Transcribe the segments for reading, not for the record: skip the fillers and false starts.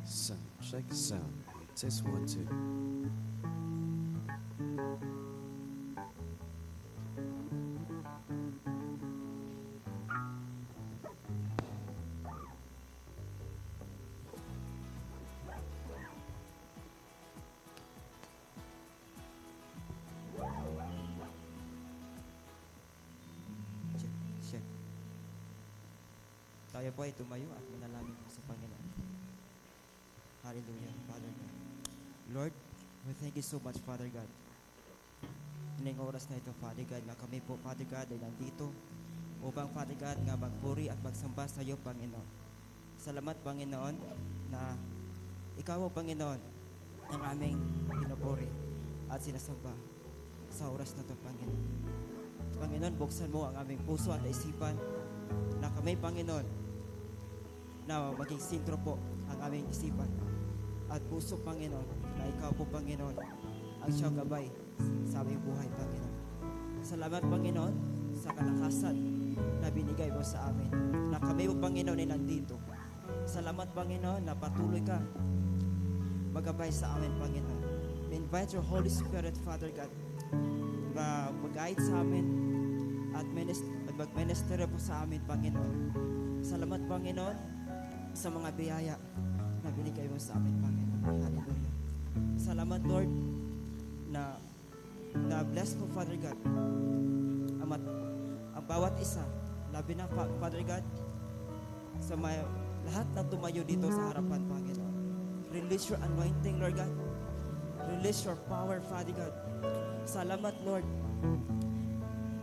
Sound, check the sound. Test 1, 2. Check, check. Tayo po ay tumayo at manalangin po sa Panginoon. Hallelujah, Father God. Lord, we thank you so much, Father God. Ining oras na ito, Father God, na kami po, Father God, ay nandito upang, Father God, nga magpuri at magsamba sa iyo, Panginoon. Salamat, Panginoon, na ikaw, Panginoon, ang aming pinupuri at sinasamba sa oras na ito, Panginoon. Panginoon, buksan mo ang aming puso at isipan na kami, Panginoon, na maging sintro po ang aming isipan at puso, Panginoon, na ikaw po, Panginoon, ang siyang gabay sa aming buhay, Panginoon. Salamat, Panginoon, sa kalakasan na binigay mo sa amin, na kami po, Panginoon, ay nandito. Salamat, Panginoon, na patuloy ka magabay sa amin, Panginoon. We invite your Holy Spirit, Father God, na mag-guide sa amin at mag-minister po sa amin, Panginoon. Salamat, Panginoon, sa mga biyaya na binigay mo sa amin, Panginoon. Hallelujah. Salamat, Lord, na bless mo, Father God, ang bawat isa, labi na, Father God, sa lahat na tumayo dito sa harapan, Panginoon. Release your anointing, Lord God. Release your power, Father God. Salamat, Lord.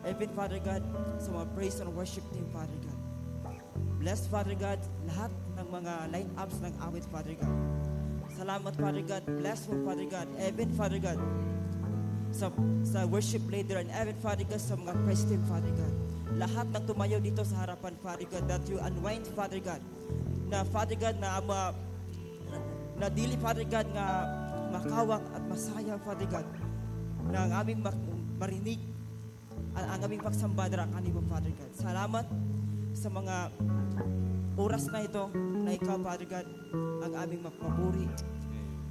Even, Father God, sa mga praise and worship team, Father God. Bless, Father God, lahat ng mga line-ups ng awit, Father God. Salamat, Father God. Bless mo, Father God. Even, Father God, sa worship leader, and even, Father God, sa mga praise team, Father God. Lahat ng tumayo dito sa harapan, Father God, that you unwind, Father God, na, Father God, na dili, Father God, nga makawak at masaya, Father God, na ang aming marinig ang aming pagsamba dara kanimo, Father God. Salamat sa mga oras na ito na ikaw, Father God, ang aming mapapuri.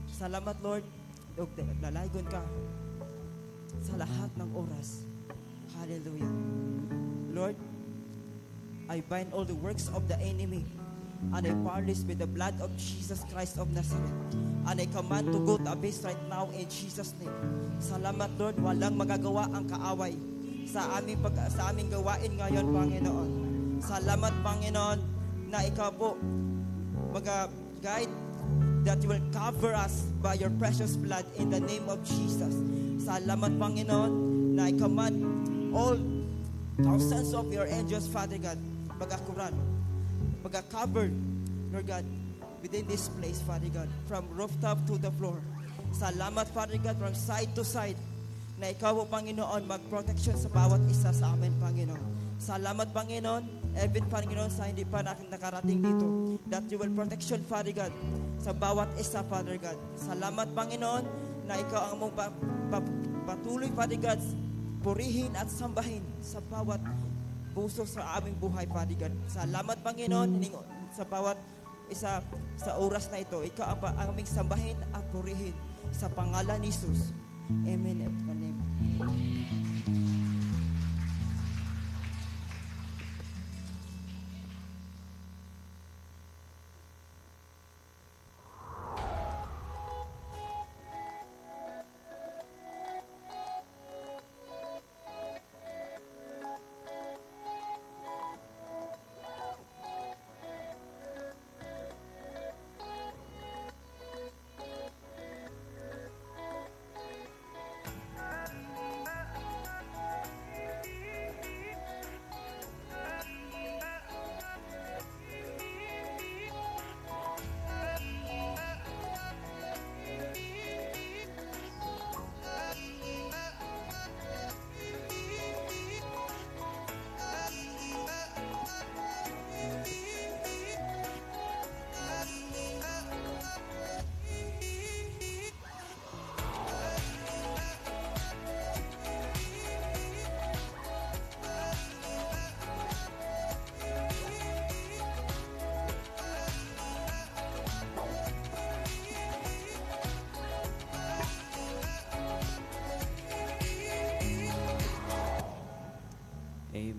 Salamat, Lord, lalaygon ka sa lahat ng oras. Hallelujah. Lord, I bind all the works of the enemy and I polish with the blood of Jesus Christ of Nazareth. And I command to go to abyss right now in Jesus' name. Salamat, Lord, walang magagawa ang kaaway sa aming gawain ngayon, Panginoon. Salamat, Panginoon, na ikaw po mag-guide, that you will cover us by your precious blood in the name of Jesus. Salamat, Panginoon, na I command all thousands of your angels, Father God, mag-cover, Lord God, within this place, Father God, from rooftop to the floor. Salamat, Father God, from side to side, na ikaw, Panginoon, mag-protection sa bawat isa sa amin, Panginoon. Salamat, Panginoon, even, Panginoon, sa hindi pa natin nakarating dito, that you will protection, Father God, sa bawat isa, Father God. Salamat, Panginoon, na ikaw ang mong patuloy, Father God, purihin at sambahin sa bawat puso sa aming buhay, Father God. Salamat, Panginoon, sa bawat isa sa oras na ito. Ikaw ang aming sambahin at purihin sa pangalan ni Jesus. Amen. Amen.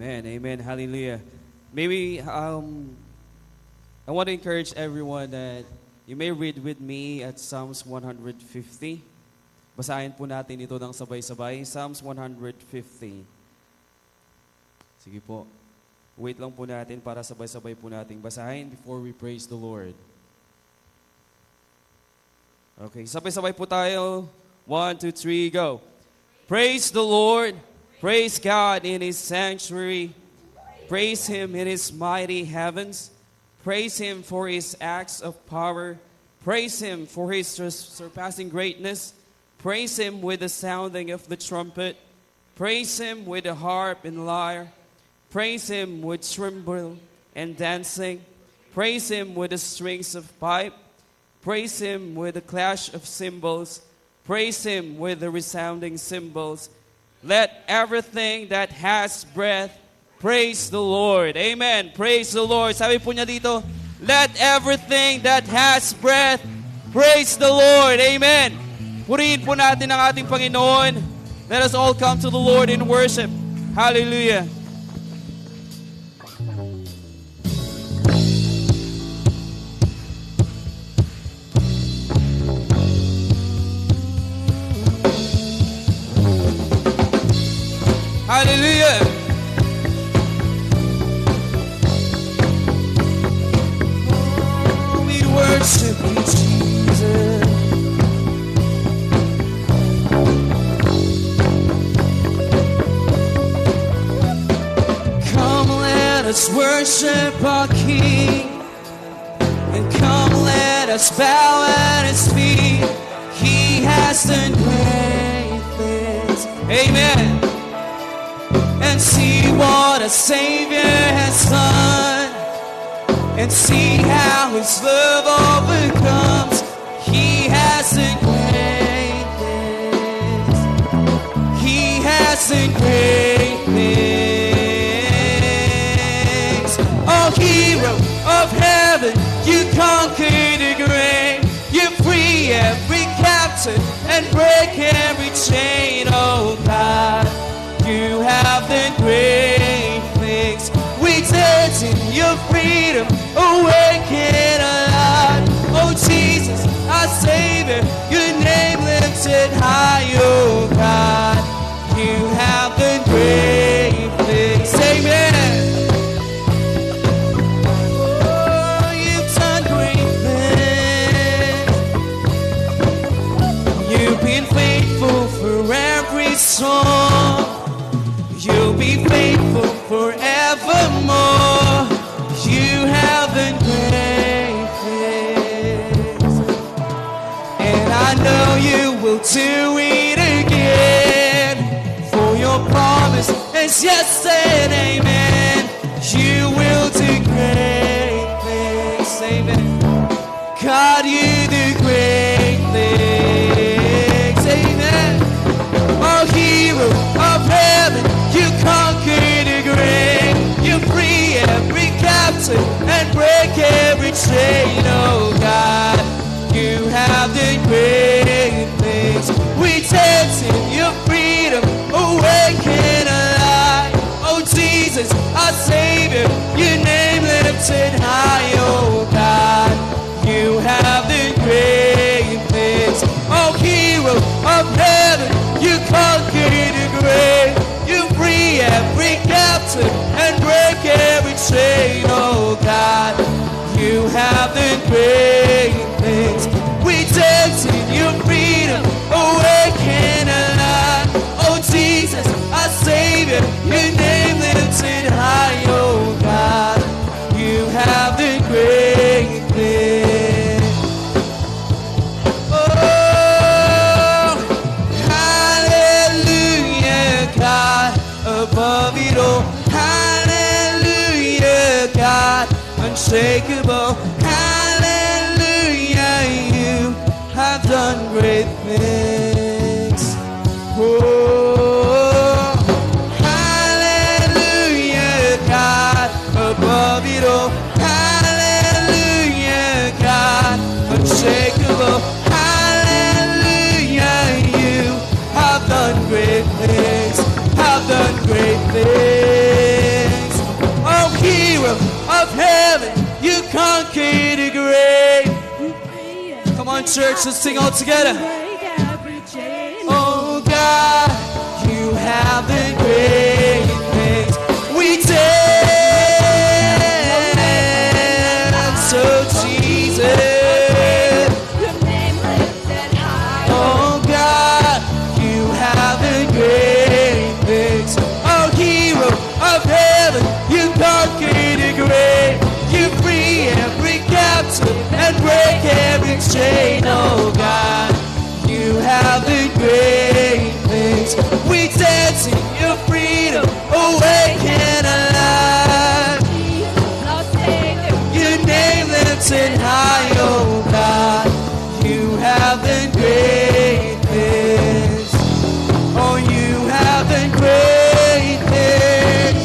Amen. Amen. Hallelujah. Maybe I want to encourage everyone that you may read with me at Psalms 150. Basahin po natin ito ng sabay-sabay. Psalms 150. Sige po. Wait lang po natin para sabay-sabay po natin basahin before we praise the Lord. Okay, sabay-sabay po tayo. 1, 2, 3, go. Praise the Lord. Praise God in His sanctuary. Praise Him in His mighty heavens. Praise Him for His acts of power. Praise Him for His surpassing greatness. Praise Him with the sounding of the trumpet. Praise Him with the harp and lyre. Praise Him with timbrel and dancing. Praise Him with the strings of pipe. Praise Him with the clash of cymbals. Praise Him with the resounding cymbals. Let everything that has breath praise the Lord. Amen. Praise the Lord. Sabi po niya dito, let everything that has breath praise the Lord. Amen. Purihin po natin ang ating Panginoon. Let us all come to the Lord in worship. Hallelujah. Hallelujah. Oh, we worship you, Jesus. Come, let us worship our King. And come, let us bow at His feet. He has done great things. Amen. And see what a Savior has done. And see how His love overcomes. He has done great things. He has done great things. Oh, hero of heaven, you conquered the grave. You free every captive and break every chain. Oh God, you have done great things. We dance in your freedom, awaken alive. Oh Jesus, our Savior, your name lifted high. Oh God, you have done great things. Amen. Oh, you've done great things. You've been faithful for every song. You'll be faithful forevermore. You have done great things. And I know you will do it again. For your promise is yes and amen. You will do great things. Amen. God, you do great things. Amen. Oh, hero of heaven, you conquered the grave. You free every captive and break every chain. Oh God, you have done great things. We dance in your freedom, awaken alive. Oh Jesus, our Savior, your name lifted high. Oh God, you have done great things. Oh hero of heaven, you conquered the grave. You free every captive and break every chain. Oh God, you have done great things. We dance in your freedom, awaken alive. Oh Jesus, our Savior, your name lifted high. Oh God, you have done great things. Above it all, hallelujah, God, unshakable, hallelujah, you have done great things. Oh, hallelujah, God, above it all, hallelujah, God, unshakable, hallelujah, you have done great things. Have done great things. on, church, let's sing all together. break every chain. Oh God, you have the great things. We dance, oh Jesus. Your name lifted high. Oh God, you have the great things. Oh hero of heaven, you conquered the grave. You free every captive and break every chain. Oh God, you have the great things. We dance in your freedom, awake and alive. Our Savior, Your name lifted high, oh God. You have the great things. Oh, you have the great things.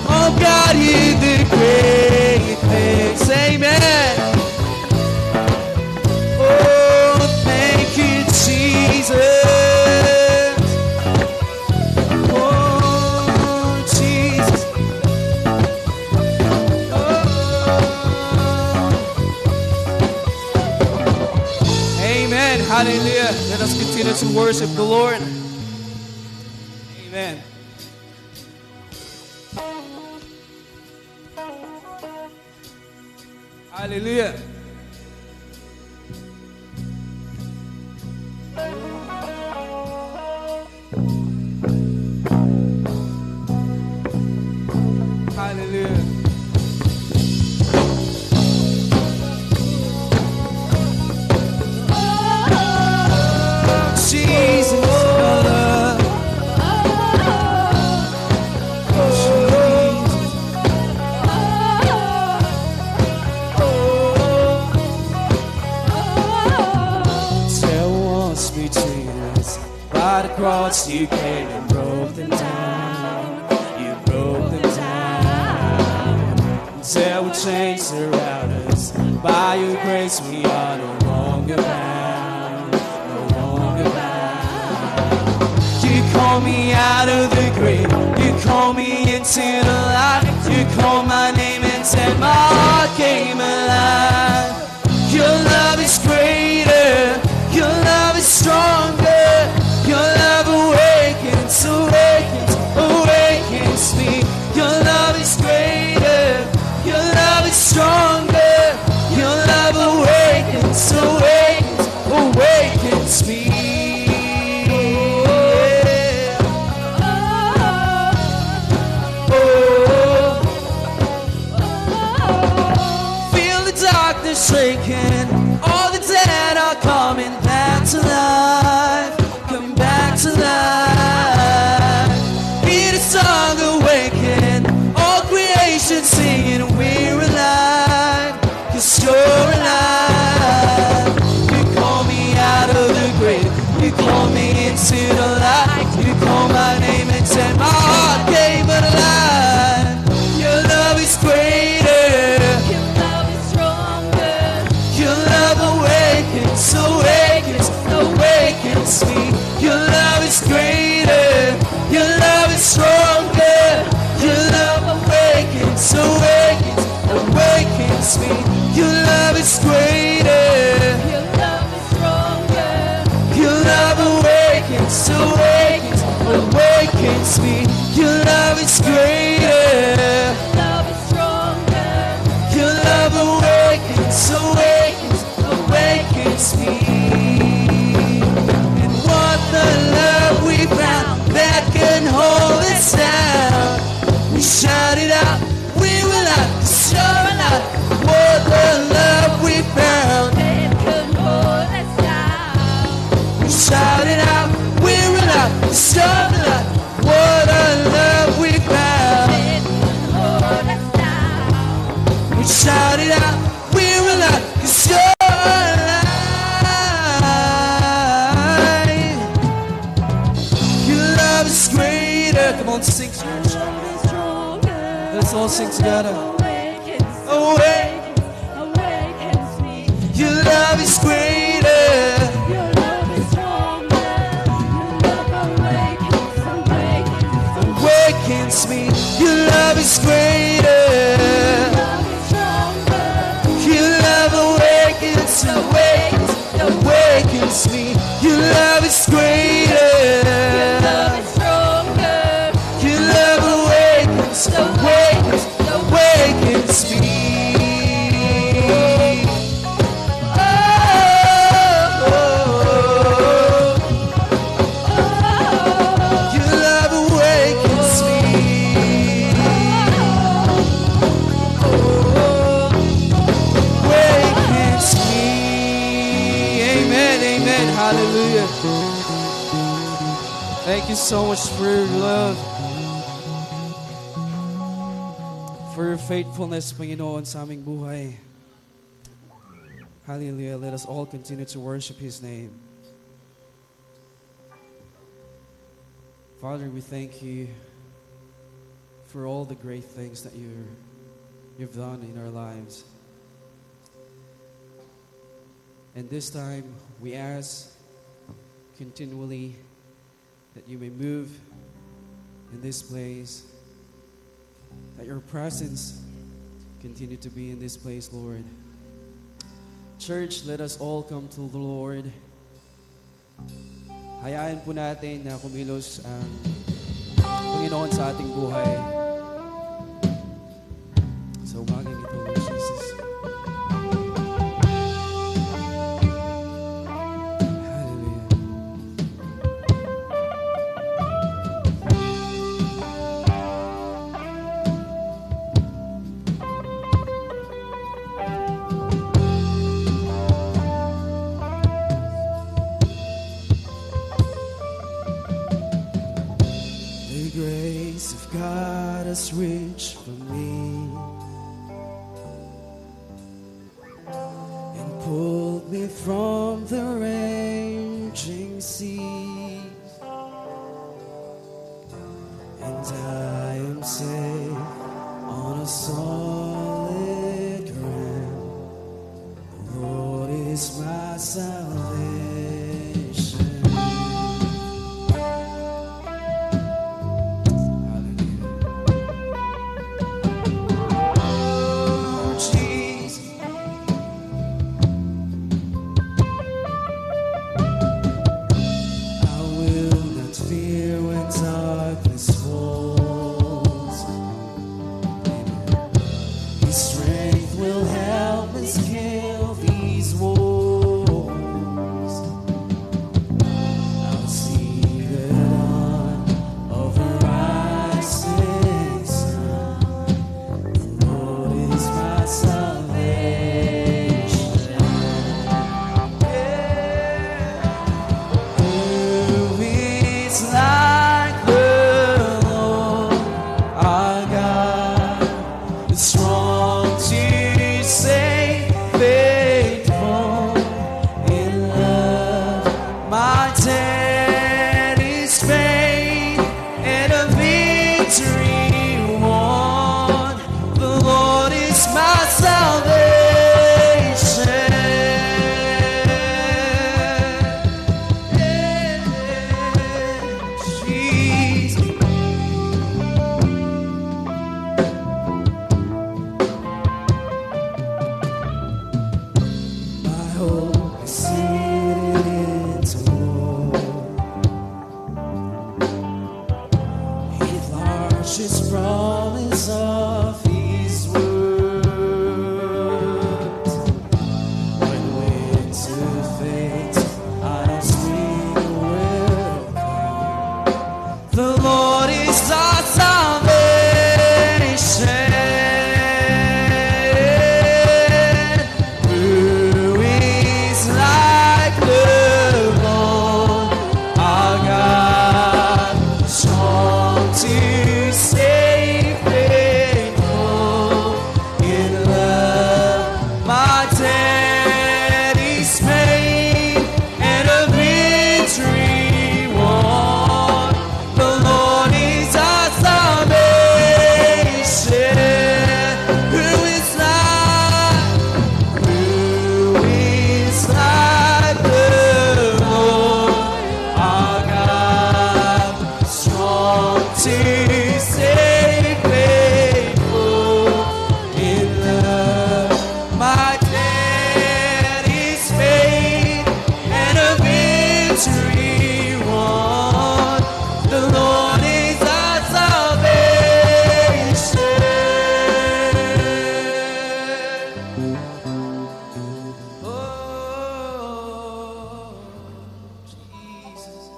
Oh God, you the great things. Amen. Oh, thank you, Jesus. Oh, Jesus. Amen. Hallelujah. Let us continue to worship the Lord. Amen. Hallelujah. Hallelujah. Jesus, your love. There was between us. By the cross you came and broke them down. You broke them down. There were chains around us. By your grace we are no longer bound. No longer bound. You call me out of the grave. You call me into the light. You call my name and said my heart came alive. Your love is greater. Your love is stronger. Your love awakens, awakens, awakens me. Your love is greater. Your love is stronger. Your love awakens, awakens, awakens me. Feel the darkness shaking. All the dead are coming back to life. Come back to life. Hear the song awaken. All creation singing, we're alive. 'Cause you're alive. You call me out of the grave. You call me into the light. You call my name and said my heart came alive. Your love is greater. Your love is stronger. Your love awakens, awakens, awakens me. Your love is greater. Your love is stronger. Your love awakens, awakens, awakens me. Your love is greater. Your love is stronger. Your love awakens, awakens, awakens me. Your love is greater. Love is stronger. Your love awakens, awakens, awakens me. And what the love we found that can hold us down. We shout it out, we will not show it out. What the love we found. It can hold us down. We shout it out, we will not show it out. What a love we found. It can hold us down. We shout it out, we will not show it out. Your love is greater. Come on, sing, church. Love is stronger. Let's all sing together. Awakens, Awake. awakens me. Your love is greater. Your love is stronger. Your love awakens, awakens, Awakens me. Your love is greater. love is stronger. Your love awakens, awakens, awakens me. Your love is greater. Your love is stronger. Your love awakens, awakens, awakens me. Your love awakens me. Awakens me. Amen, amen, hallelujah. Thank you so much for your love, for your faithfulness, Panginoon, sa aming buhay. Hallelujah. Let us all continue to worship His name. Father, we thank you for all the great things that you've done in our lives. And this time, we ask continually that you may move in this place, that your presence continue to be in this place, Lord. Church, let us all come to the Lord. Hayaan po natin na kumilos ang Panginoon sa ating buhay. Sa umagang ito, Lord Jesus. Hallelujah. The grace of God has reached for me and pulled me from the raging sea, and I am safe on a solid ground. The Lord is my salvation. Strength will help us kill these wolves. victory won. The Lord is our salvation. Oh, Jesus.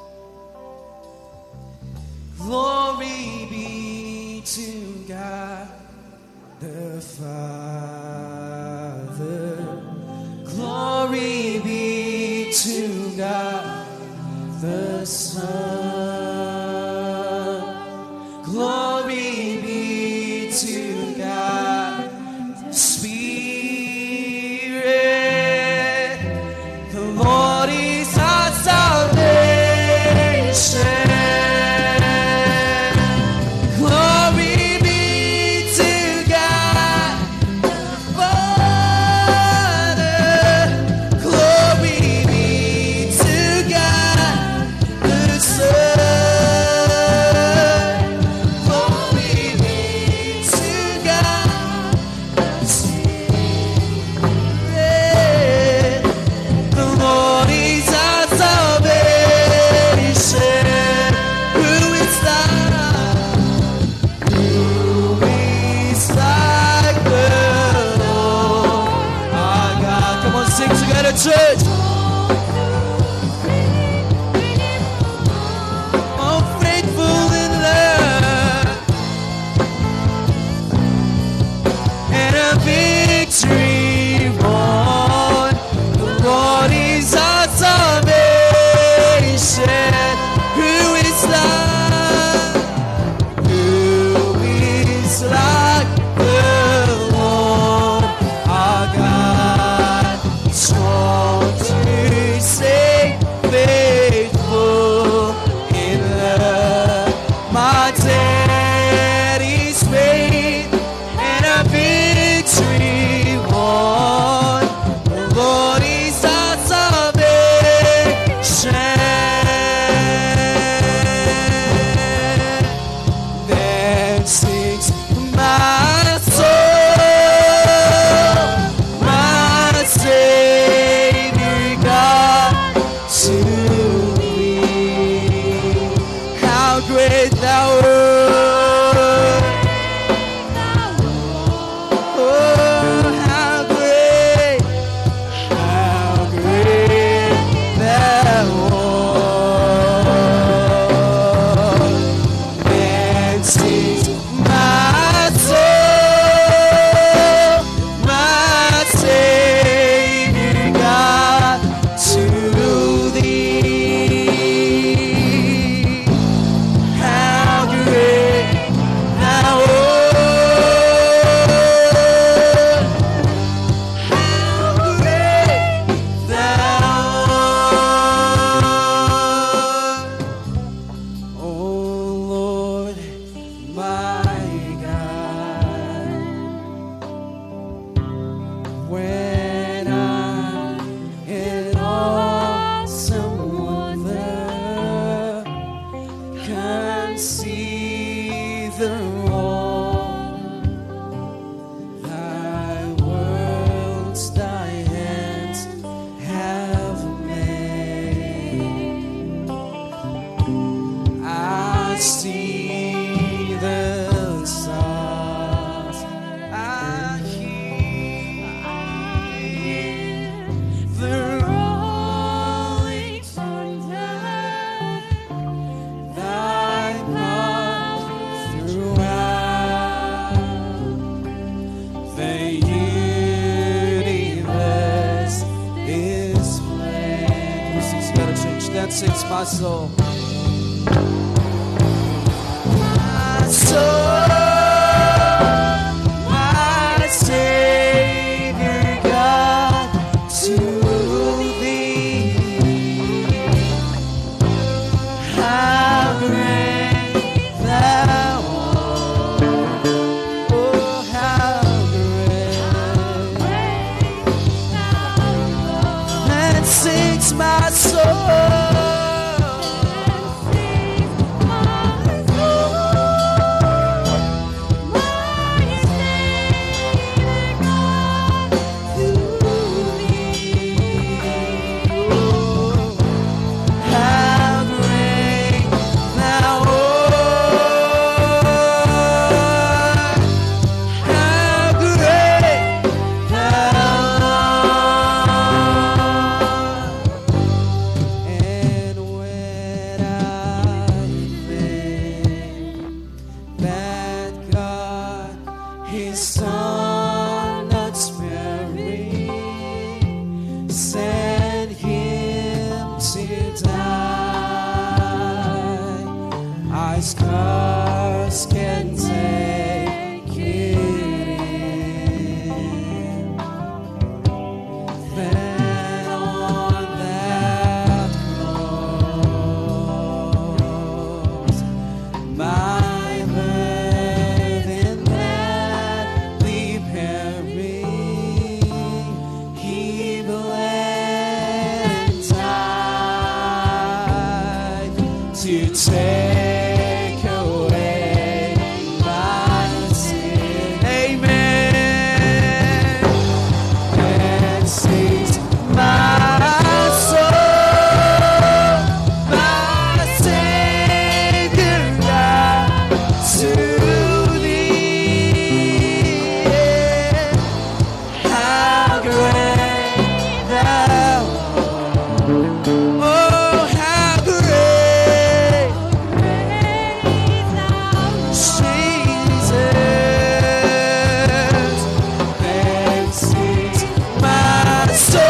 Glory be to God the Father. Glory be to God the Son. Glory be to God the Spirit. The Lord is our salvation. Glory be to God the Father. Glory be to God the Son. Glory be to God the Spirit. The Lord is our salvation. Who is like? Who is like the Lord our God? Come on, sing together, church. Oh, faithful in love and a victory won. The Lord is our salvation. Who is like? Who is like the Lord our God? Strong to save, faithful in love. My debt is paid and a victory won. The Lord is our salvation. Then sings my soul, my Savior God, to thee. How great thou art! Oh, how great thou art! Then sings my soul, my Savior God, to thee. How great thou art! How great thou art! Oh Lord, my God, when I'm in awesome wonder, can see the all thy worlds thy hands have made. I see the stars, I hear the rolling thunder, thy power throughout the universe displayed. Who sings better, church? That sings my soul. My soul, my Savior God, to thee. How great thou art! Oh, how great! And sings my soul. my scars can take it in. Then on that cross, my burden gladly bearing, He bled and died to take away my sin. Amen. And sings my soul, my Savior God, to Thee. How great Thou art! Oh, how great, Jesus! Then sings my soul,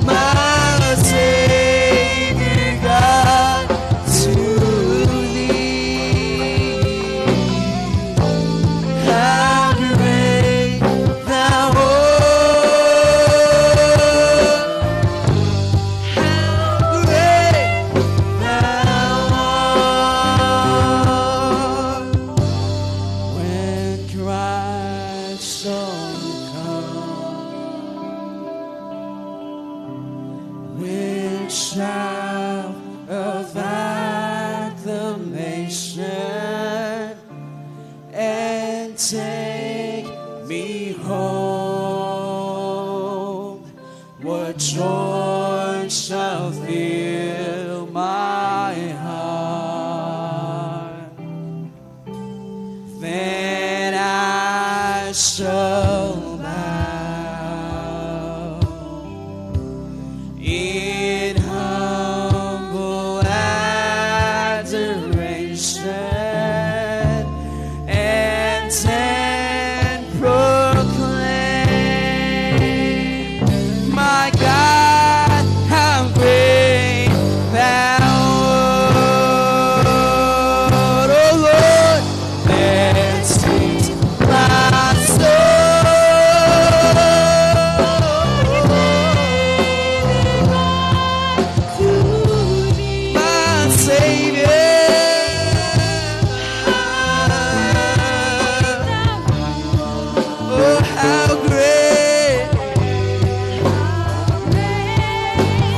my Savior God, to Thee. How great Thou art! How great Thou art! When Christ shall come, when shout of acclamation, and take me home, what joy shall fill my heart? Then I shall bow in humble adoration and proclaim, my God, how great Thou art. Oh Lord, then sings my soul, my Savior. Oh, how great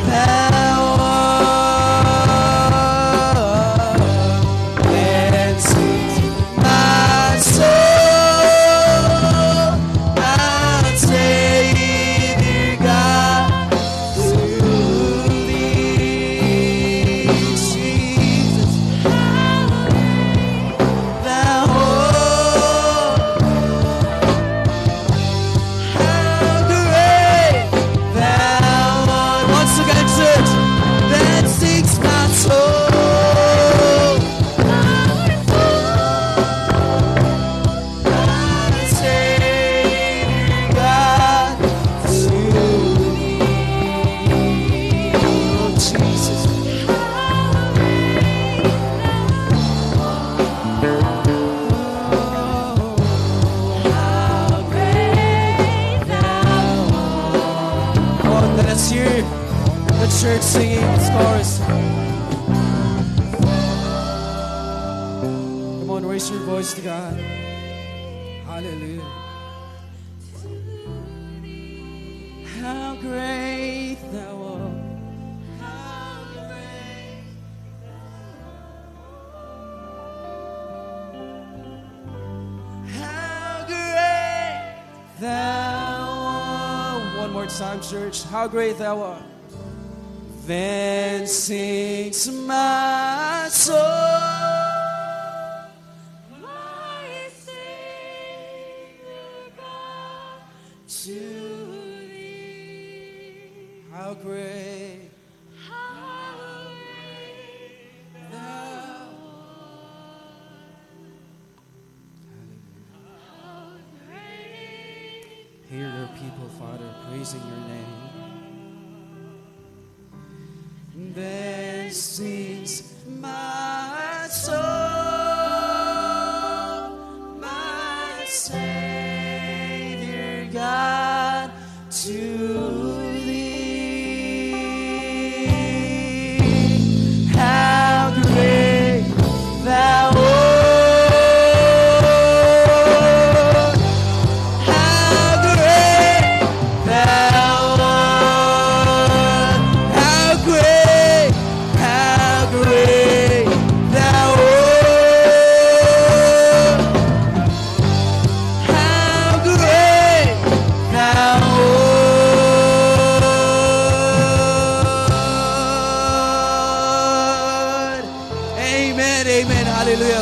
Thou art. Then sings my soul, my Savior God, to Thee. Jesus, Thou art. How great Thou art. Once again, church, that sings my soul, my Savior God, to Thee. Oh, Jesus. How great Thou art. Come on, let us hear the church singing this chorus. Come on, raise your voice to God. Hallelujah. How great Thou art. How great How great Thou art. One more time, church. How great Thou art. Then sings my soul, my Savior God, to Thee. How great Thou Hear your people, Father, praising your name. Then sings my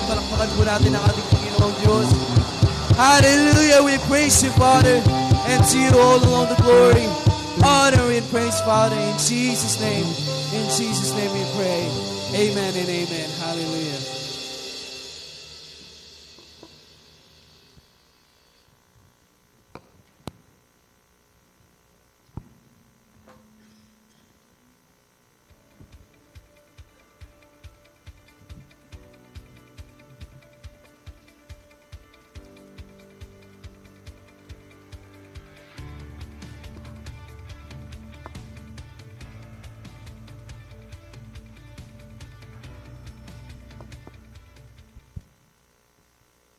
Palakpakan po natin ang ating Panginoong Diyos. Hallelujah, we praise you, Father. And to you all alone the glory, honor, and praise, Father. In Jesus' name we pray. Amen and amen. Hallelujah.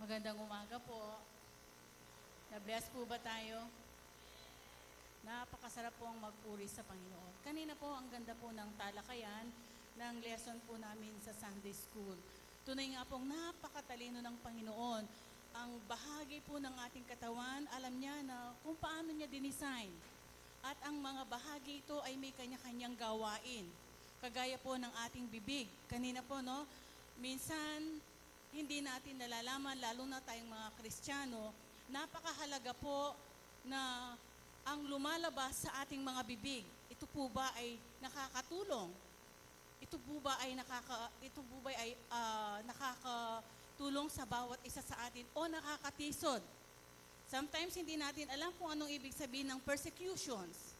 Magandang umaga po. Na-bless po ba tayo? Napakasarap po ang magpuri sa Panginoon. Kanina po, ang ganda po ng talakayan ng lesson po namin sa Sunday School. Tunay nga pong napakatalino ng Panginoon. Ang bahagi po ng ating katawan, alam niya na kung paano niya dinesign. At ang mga bahagi ito ay may kanya-kanyang gawain. Kagaya po ng ating bibig. Kanina po, no? Minsan, hindi natin nalalaman, lalo na tayong mga Kristiyano, napakahalaga po na ang lumalabas sa ating mga bibig, ito po ba ay nakakatulong? Ito po ba ay nakakatulong sa bawat isa sa atin o nakakatisod? Sometimes hindi natin alam kung anong ibig sabihin ng persecutions.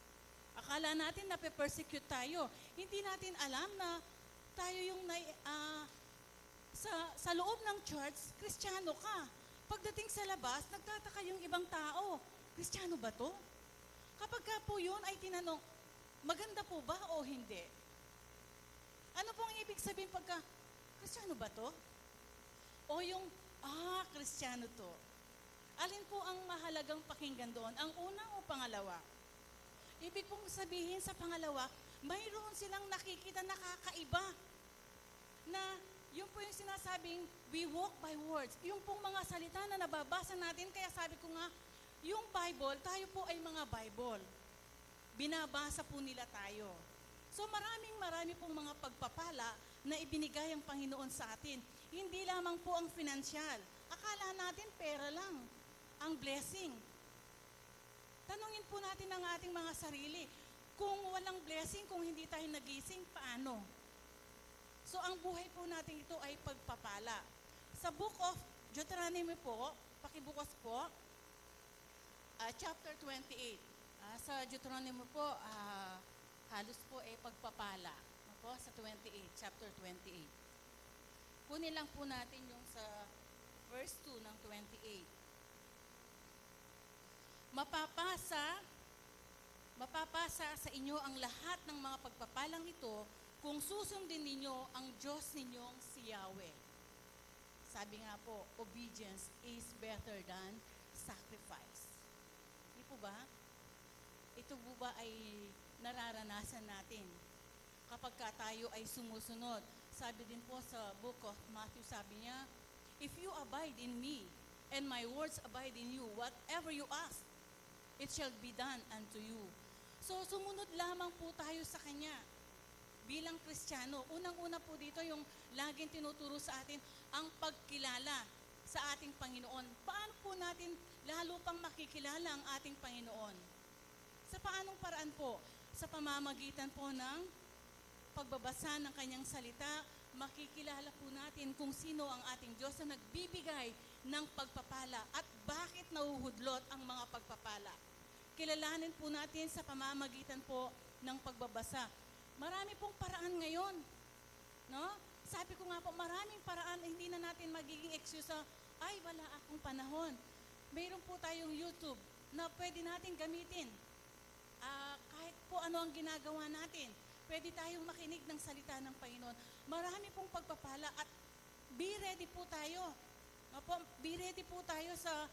Akala natin na pe-persecute tayo. Hindi natin alam na tayo yung sa loob ng church, Kristiyano ka. Pagdating sa labas, nagtataka yung ibang tao, Kristiyano ba to? Kapag ka po yun ay tinanong, maganda po ba o hindi? Ano pong ibig sabihin pagka, Kristiyano ba to? O yung, Kristiyano to. Alin po ang mahalagang pakinggan doon? Ang una o pangalawa? Ibig pong sabihin sa pangalawa, mayroon silang nakikita na kakaiba na yung po yung sinasabing, we walk by words. Yung pong mga salita na nababasa natin, kaya sabi ko nga, yung Bible, tayo po ay mga Bible. Binabasa po nila tayo. So marami pong mga pagpapala na ibinigay ang Panginoon sa atin. Hindi lamang po ang financial. Akala natin pera lang ang blessing. Tanungin po natin ang ating mga sarili. Kung walang blessing, kung hindi tayo nagising, paano? So, ang buhay po natin ito ay pagpapala. Sa Book of Deuteronomy po, pakibukas po, chapter 28. Sa Deuteronomy po, halos po ay pagpapala. Po, sa 28, chapter 28. Kunin lang po natin yung sa verse 2 ng 28. Mapapasa sa inyo ang lahat ng mga pagpapalang ito kung susundin ninyo ang Diyos ninyong si Yahweh. Sabi nga po, obedience is better than sacrifice. Di po ba? Ito po ba ay nararanasan natin kapag tayo ay sumusunod? Sabi din po sa book of Matthew, sabi niya, if you abide in me and my words abide in you, whatever you ask, it shall be done unto you. So sumunod lamang po tayo sa Kanya. Bilang Kristiyano, unang-una po dito yung laging tinuturo sa atin ang pagkilala sa ating Panginoon. Paano po natin lalo pang makikilala ang ating Panginoon? Sa paanong paraan po? Sa pamamagitan po ng pagbabasa ng Kanyang salita, makikilala po natin kung sino ang ating Diyos na nagbibigay ng pagpapala at bakit nauhudlot ang mga pagpapala. Kilalanin po natin sa pamamagitan po ng pagbabasa. Marami pong paraan ngayon. No? Sabi ko nga po, maraming paraan, hindi na natin magiging excuse sa, ay, wala akong panahon. Mayroon po tayong YouTube na pwede natin gamitin. Kahit po ano ang ginagawa natin, pwede tayong makinig ng salita ng Panginoon. Marami pong pagpapala at be ready po tayo. Be ready po tayo sa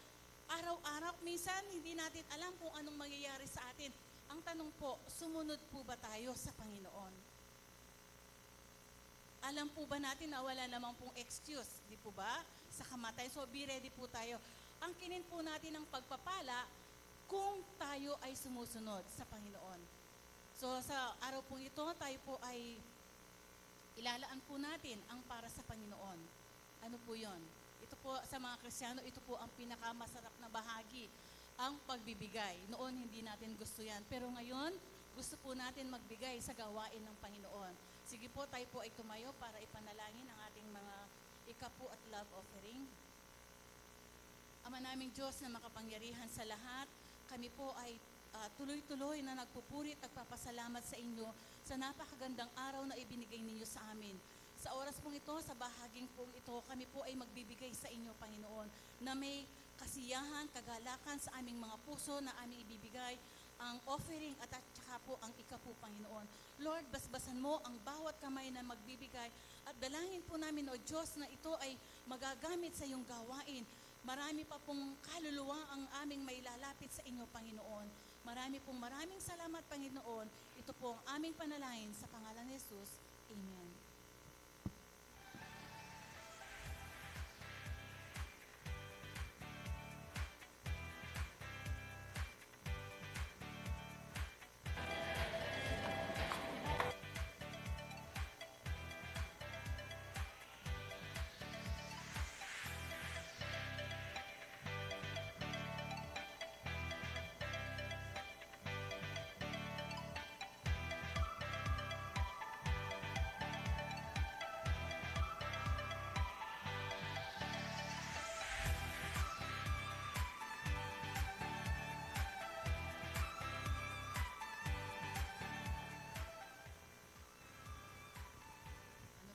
araw-araw. Minsan, hindi natin alam kung anong mangyayari sa atin. Ang tanong po, sumunod po ba tayo sa Panginoon? Alam po ba natin na wala namang pong excuse, di po ba? Sa kamatayan. So, be ready po tayo. Ang kinin po natin ng pagpapala kung tayo ay sumusunod sa Panginoon. So, sa araw pong ito, tayo po ay ilalaan po natin ang para sa Panginoon. Ano po yon? Ito po sa mga Kristiyano, ito po ang pinakamasarap na bahagi, ang pagbibigay. Noon hindi natin gusto yan, pero ngayon gusto po natin magbigay sa gawain ng Panginoon. Sige po, tayo po ay tumayo para ipanalangin ang ating mga ikapu at love offering. Ama naming Diyos na makapangyarihan sa lahat, kami po ay tuloy-tuloy na nagpupuri at nagpapasalamat sa inyo sa napakagandang araw na ibinigay ninyo sa amin. Sa oras pong ito, sa bahaging pong ito, kami po ay magbibigay sa inyo, Panginoon, na may kasiyahan, kagalakan sa aming mga puso na aming ibibigay ang offering at saka po ang ikapu, Panginoon. Lord, basbasan mo ang bawat kamay na magbibigay at dalangin po namin, O Diyos, na ito ay magagamit sa iyong gawain. Marami pa pong kaluluwa ang aming mailalapit sa inyo, Panginoon. Maraming salamat, Panginoon. Ito po ang aming panalangin sa pangalan ni Jesus. Amen.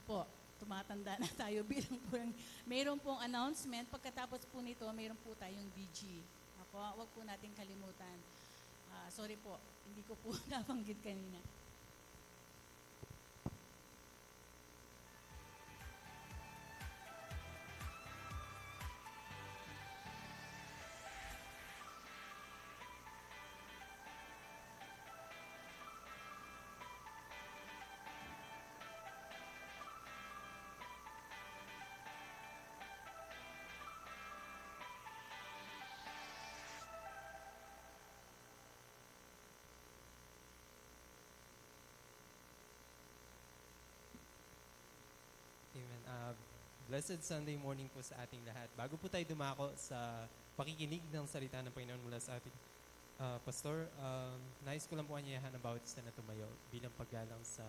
Po, tumatanda na tayo bilang po. Mayroon pong announcement. Pagkatapos po nito, mayroon po tayong BG. Ako, wag po natin kalimutan. Sorry po, hindi ko po nabanggit kanina. Amen. Blessed Sunday morning po sa ating lahat. Bago po tayo dumako sa pakikinig ng salita ng Panginoon mula sa ating pastor, nais ko lang po anyayahan ang bawat isa na tumayo bilang paggalang sa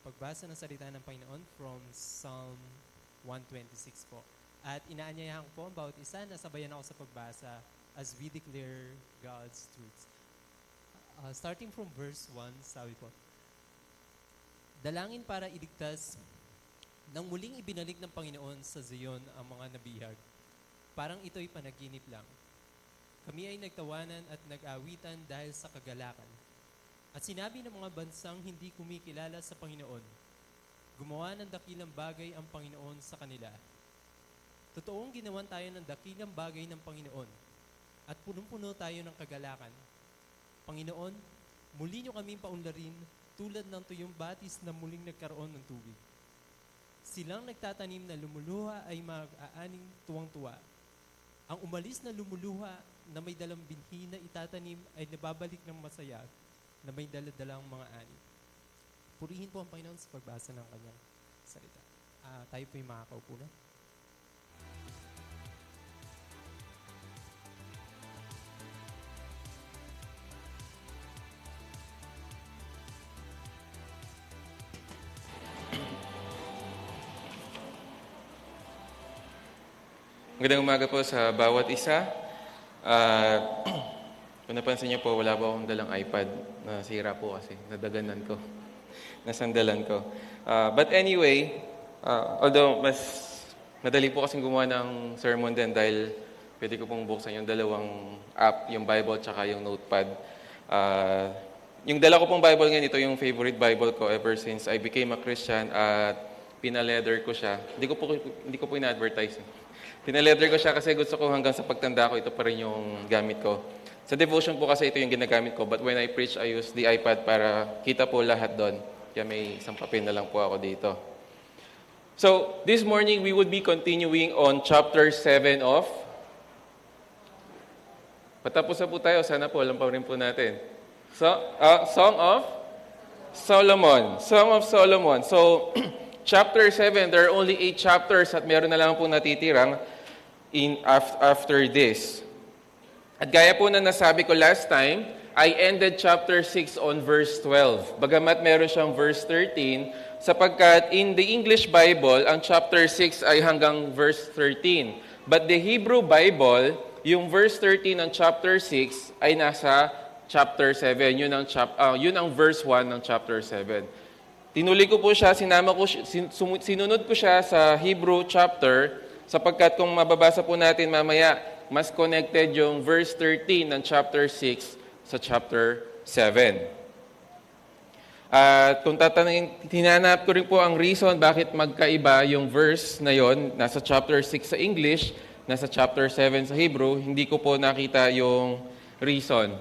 pagbasa ng salita ng Panginoon from Psalm 126 po. At inaanyayahan ko po ang bawat isa na sabayan ako sa pagbasa as we declare God's truths. Starting from verse 1, sabi po, dalangin para iligtas nang muling ibinalik ng Panginoon sa Zion ang mga nabihag. Parang ito'y panaginip lang. Kami ay nagtawanan at nag-awitan dahil sa kagalakan. At sinabi ng mga bansang hindi kumikilala sa Panginoon, gumawa ng dakilang bagay ang Panginoon sa kanila. Totoong ginawan tayo ng dakilang bagay ng Panginoon at punong-puno tayo ng kagalakan. Panginoon, muli niyo kaming paunlarin tulad ng tuyong batis na muling nagkaroon ng tubig. Silang nagtatanim na lumuluha ay mag-aaning tuwang-tuwa. Ang umalis na lumuluha na may dalang binhi na itatanim ay nababalik ng masaya na may daladalang mga ani. Purihin po ang Panginoon sa pagbasa ng kanyang salita. Tayo po yung makakaupo na. Magandang umaga po sa bawat isa. Kung napansin niyo po, wala po akong dalang iPad. Nasira po kasi, nadaganan ko. Nasandalan ko. But anyway, although mas madali po kasing gumawa ng sermon din dahil pwede ko pong buksan yung dalawang app, yung Bible tsaka yung Notepad. Yung dala ko pong Bible ngayon, ito yung favorite Bible ko ever since I became a Christian at pinaleather ko siya. Hindi ko po ina-advertise. Pinaleather ko siya kasi gusto ko hanggang sa pagtanda ko, ito pa rin yung gamit ko. Sa devotion po kasi ito yung ginagamit ko, but when I preach, I use the iPad para kita po lahat doon. Kaya may isang papel na lang po ako dito. So, this morning, we would be continuing on chapter 7 of... Patapos na po tayo, sana po, alam pa rin po natin. Song of Solomon. Song of Solomon. So, chapter 7, there are only 8 chapters at meron na lang po natitirang after this. At gaya po na nasabi ko last time, I ended chapter 6 on verse 12. Bagamat meron siyang verse 13, sapagkat in the English Bible, ang chapter 6 ay hanggang verse 13. But the Hebrew Bible, yung verse 13 ng chapter 6 ay nasa chapter 7. Yun ang verse 1 ng chapter 7. Tinuli ko po siya, sinunod ko siya sa Hebrew chapter, sapagkat kung mababasa po natin mamaya, mas connected yung verse 13 ng chapter 6 sa chapter 7. At kung hinanap ko rin po ang reason bakit magkaiba yung verse na yon, nasa chapter 6 sa English, nasa chapter 7 sa Hebrew, hindi ko po nakita yung reason.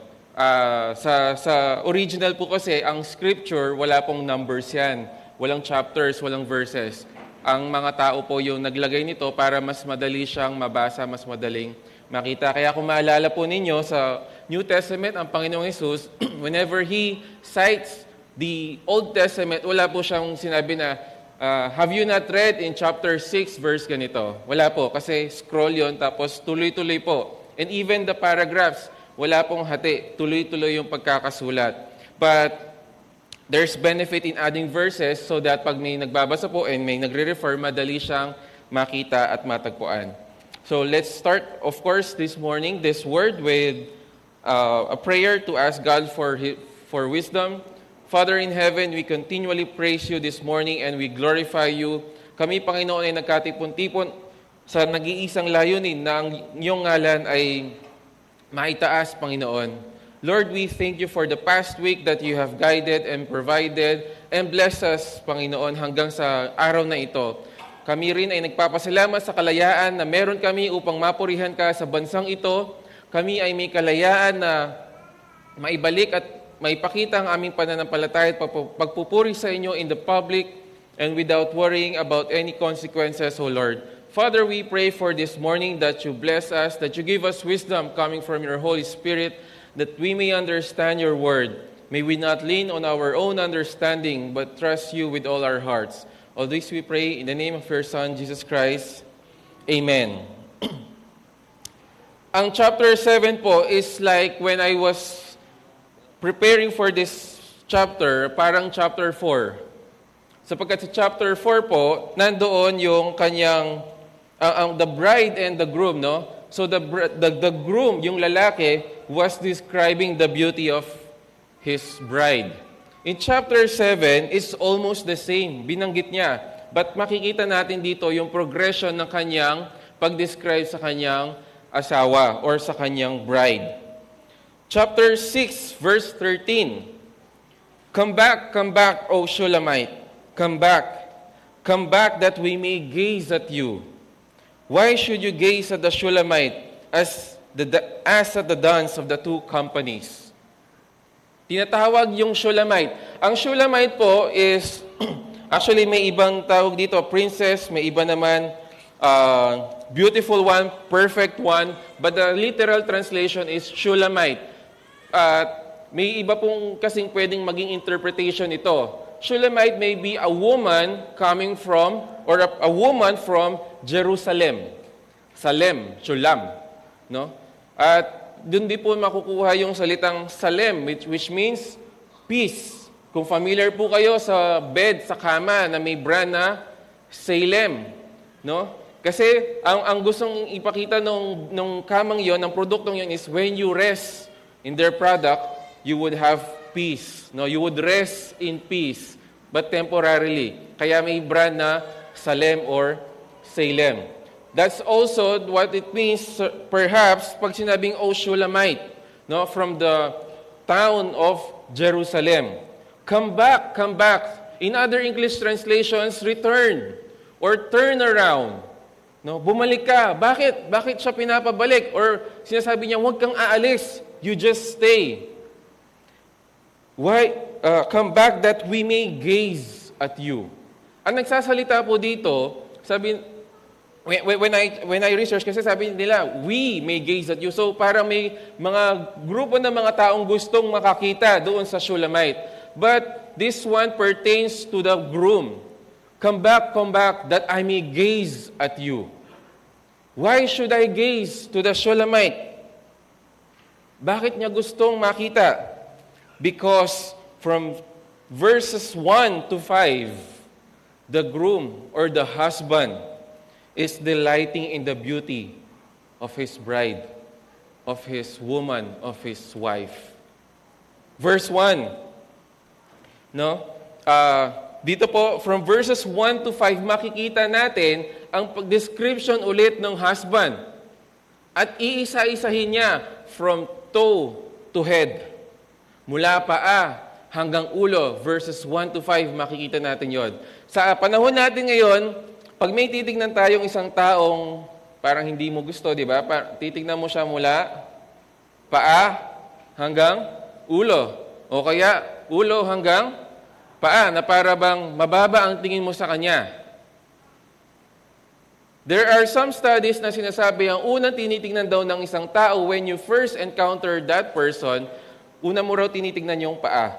Sa original po kasi, ang scripture, wala pong numbers yan. Walang chapters, walang verses. Ang mga tao po yung naglagay nito para mas madali siyang mabasa, mas madaling makita. Kaya kung maalala po ninyo sa New Testament, ang Panginoong Hesus, whenever He cites the Old Testament, wala po siyang sinabi na, have you not read in chapter 6 verse ganito? Wala po, kasi scroll yon tapos tuloy-tuloy po. And even the paragraphs, wala pong hati, tuloy-tuloy yung pagkakasulat. But there's benefit in adding verses so that pag may nagbabasa po and may nagre-refer, madali siyang makita at matagpuan. So let's start, of course, this morning, this word with a prayer to ask God for wisdom. Father in heaven, we continually praise you this morning and we glorify you. Kami, Panginoon, ay nagkatipon-tipon sa nag-iisang layunin na ang iyong ngalan ay maitaas, Panginoon. Lord, we thank you for the past week that you have guided and provided and blessed us, Panginoon, hanggang sa araw na ito. Kami rin ay nagpapasalamat sa kalayaan na meron kami upang mapurihan ka sa bansang ito. Kami ay may kalayaan na maibalik at maipakita ang aming pananampalataya at pagpupuri sa inyo in the public and without worrying about any consequences, O Lord. Father, we pray for this morning that you bless us, that you give us wisdom coming from your Holy Spirit, that we may understand your word. May we not lean on our own understanding, but trust you with all our hearts. All this we pray in the name of your Son, Jesus Christ. Amen. Ang chapter 7 po is like when I was preparing for this chapter, parang chapter 4. Sapagkat sa chapter 4 po, nandoon yung kanyang, the bride and the groom, no? So the groom, yung lalaki, was describing the beauty of his bride. In chapter 7, it's almost the same. Binanggit niya. But makikita natin dito yung progression ng kanyang pag-describe sa kanyang asawa or sa kanyang bride. Chapter 6, verse 13. Come back, O Shulamite. Come back that we may gaze at you. Why should you gaze at the Shulamite as at the dance of the two companies? Tinatawag yung Shulamite. Ang Shulamite po is, actually may ibang tawag dito, princess, may iba naman, beautiful one, perfect one, but the literal translation is Shulamite. May iba pong kasing pwedeng maging interpretation ito. Shulamite may be a woman coming from, or a woman from Jerusalem. Salem, Shulam. No? At doon di po makukuha yung salitang Salem, which means peace. Kung familiar po kayo sa bed, sa kama, na may brand na Salem. No? Kasi ang gustong ipakita nung kamang yon, ng produktong yon is when you rest in their product, you would have peace. No? You would rest in peace, but temporarily. Kaya may brand na Salem or Salem. That's also what it means, perhaps, pag sinabing, O Shulamite, no, from the town of Jerusalem. Come back, come back. In other English translations, return or turn around. No, bumalik ka. Bakit? Bakit siya pinapabalik? Or sinasabi niya, huwag kang aalis. You just stay. Why? Come back that we may gaze at you. Ang nagsasalita po dito, sabi, when I research, kasi sabi nila, we may gaze at you. So para may mga grupo ng mga taong gustong makakita doon sa Shulamite. But this one pertains to the groom. come back, that I may gaze at you. Why should I gaze to the Shulamite? Bakit niya gustong makita? Because from verses 1 to 5, the groom or the husband is delighting in the beauty of his bride, of his woman, of his wife. Verse 1, no? Dito po, from verses 1 to 5, makikita natin ang description ulit ng husband. At iisa-isahin niya from toe to head. Mula paa hanggang ulo, verses 1 to 5, makikita natin yon. Sa panahon natin ngayon, pag may titignan tayong isang taong parang hindi mo gusto, di ba? Titignan mo siya mula paa hanggang ulo. O kaya ulo hanggang paa, na para bang mababa ang tingin mo sa kanya. There are some studies na sinasabi ang unang tinitingnan daw ng isang tao when you first encounter that person, una mo raw tinitingnan yung paa.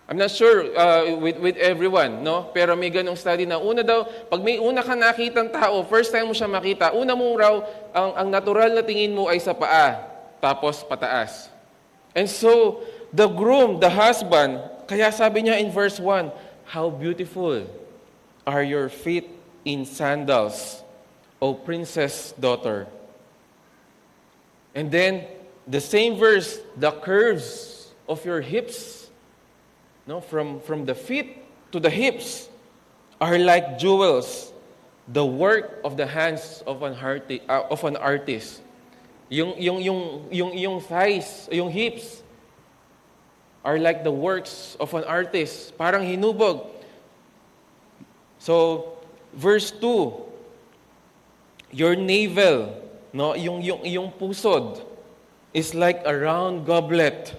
I'm not sure with everyone, no? Pero may ganong study na una daw, pag may una ka nakitang tao, first time mo siya makita, una mo raw, ang natural na tingin mo ay sa paa, tapos pataas. And so, the groom, the husband, kaya sabi niya in verse 1, how beautiful are your feet in sandals, O princess daughter. And then, the same verse, the curves of your hips, no, from the feet to the hips, are like jewels, the work of the hands of an artist. Yung thighs, yung hips, are like the works of an artist. Parang hinubog. So, verse 2, your navel, no, yung pusod, is like a round goblet,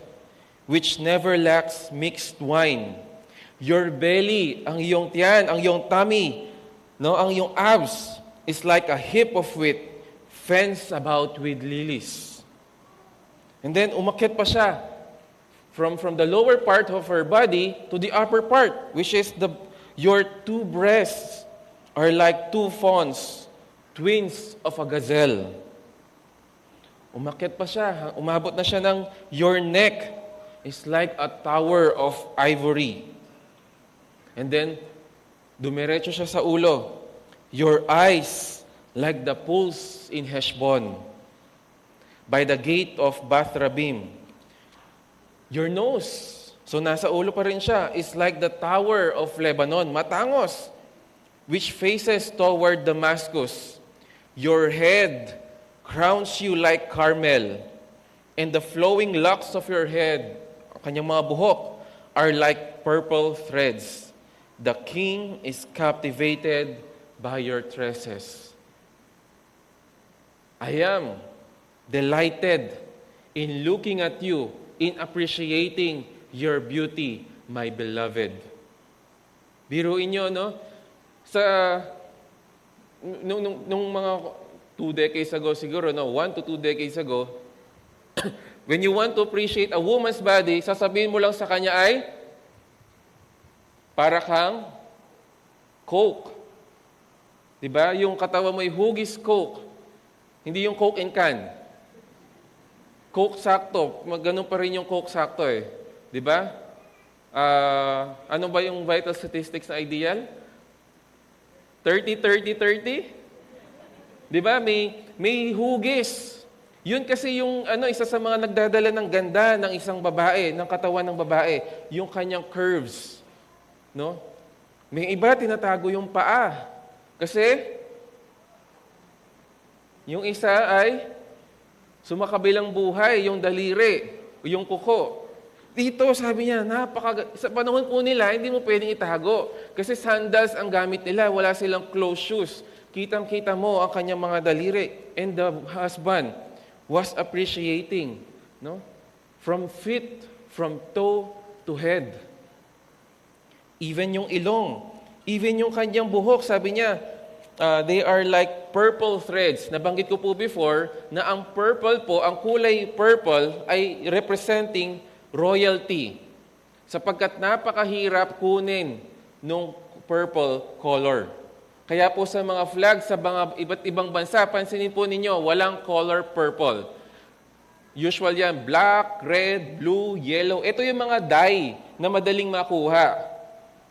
which never lacks mixed wine. Your belly, ang iyong tiyan, ang iyong tummy, no, ang iyong abs, is like a heap of wheat, fenced about with lilies. And then, umakyat pa siya, from the lower part of her body to the upper part, which is your two breasts are like two fawns, twins of a gazelle. Umakyat pa siya, umabot na siya ng your neck is like a tower of ivory. And then, dumiretso siya sa ulo. Your eyes like the pools in Heshbon, by the gate of Bath-Rabim. Your nose, so nasa ulo pa rin siya, is like the tower of Lebanon, matangos, which faces toward Damascus. Your head crowns you like Carmel, and the flowing locks of your head, kanyang mga buhok, are like purple threads. The king is captivated by your tresses. I am delighted in looking at you, in appreciating your beauty, my beloved. Biruin nyo, no? Nung mga 2 decades ago siguro, no? 1 to 2 decades ago, when you want to appreciate a woman's body, sasabihin mo lang sa kanya ay, para kang Coke. Diba? Yung katawan mo ay hugis Coke. Hindi yung Coke and can. Coke sakto. Ganun pa rin yung Coke sakto eh. Di ba? Ano ba yung vital statistics na ideal? 30-30-30? Di ba? May hugis. Yun kasi yung isa sa mga nagdadala ng ganda ng isang babae, ng katawan ng babae, yung kanyang curves. No? May iba tinatago yung paa. Kasi yung isa ay sumakabilang buhay, yung daliri, yung kuko. Dito, sabi niya, sa panahon po nila, hindi mo pwedeng itago. Kasi sandals ang gamit nila, wala silang closed shoes. Kitang-kita mo ang kanyang mga daliri. And the husband was appreciating, no? From feet, from toe to head. Even yung ilong, even yung kanyang buhok, sabi niya, they are like purple threads. Nabanggit ko po before na ang purple po, ang kulay purple ay representing royalty. Sapagkat napakahirap kunin nung purple color. Kaya po sa mga flag sa mga iba't ibang bansa, pansinin po ninyo, walang color purple. Usual yan, black, red, blue, yellow. Ito yung mga dye na madaling makuha.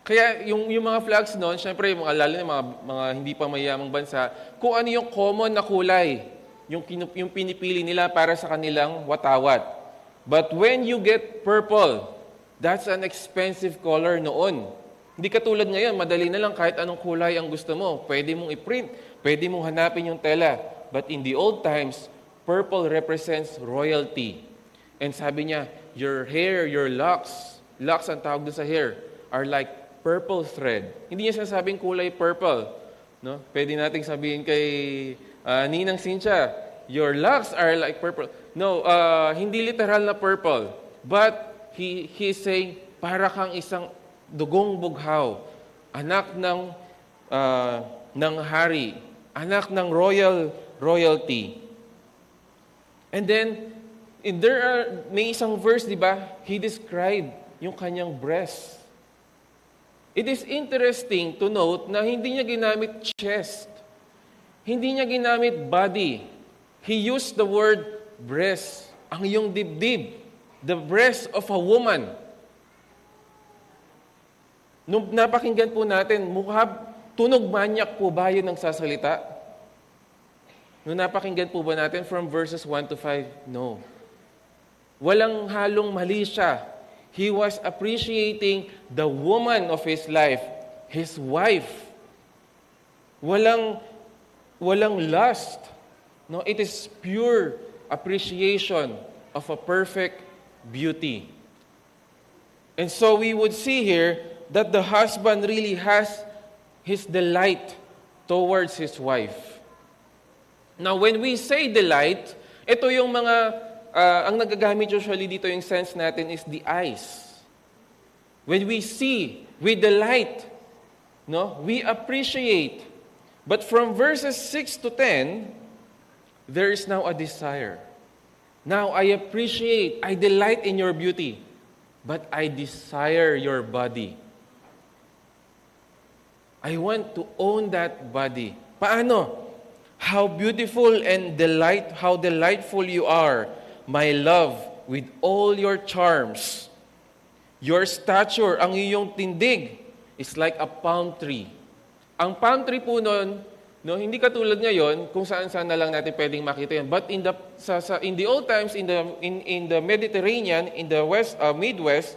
Kaya yung mga flags noon, syempre, lalo na mga hindi pa mayamang bansa, kung ano yung common na kulay, yung pinipili nila para sa kanilang watawat. But when you get purple, that's an expensive color noon. Hindi katulad ngayon, madali na lang kahit anong kulay ang gusto mo. Pwede mong i-print, pwede mong hanapin yung tela. But in the old times, purple represents royalty. And sabi niya, your hair, your locks ang tawag doon sa hair, are like purple thread. Hindi niya sinasabing kulay purple. No? Pwede nating sabihin kay Ninang Cynthia, your locks are like purple. No, hindi literal na purple. But he's saying, para kang isang dugong bughaw, anak ng hari, anak ng royalty. And then, may isang verse, di ba? He described yung kanyang breast. It is interesting to note na hindi niya ginamit chest. Hindi niya ginamit body. He used the word breast. Ang iyong dibdib. The breast of a woman. Nung napakinggan po natin, tunog manyak po ba yun ang sasalita? Nung napakinggan po ba natin from verses 1 to 5? No. Walang halong mali siya. He was appreciating the woman of his life, his wife. Walang lust. No, it is pure appreciation of a perfect beauty. And so we would see here that the husband really has his delight towards his wife. Now, when we say delight, ito yung mga, ang nagagamit usually dito yung sense natin is the eyes. When we see, we delight, no? We appreciate. But from verses 6 to 10, there is now a desire. Now, I appreciate, I delight in your beauty, but I desire your body. I want to own that body. Paano? How beautiful and how delightful you are, my love, with all your charms. Your stature, ang iyong tindig, is like a palm tree. Ang palm tree po noon, no, hindi katulad ngayon kung saan-saan na lang natin pwedeng makita yan. But in the old times, in the Mediterranean, in the Midwest,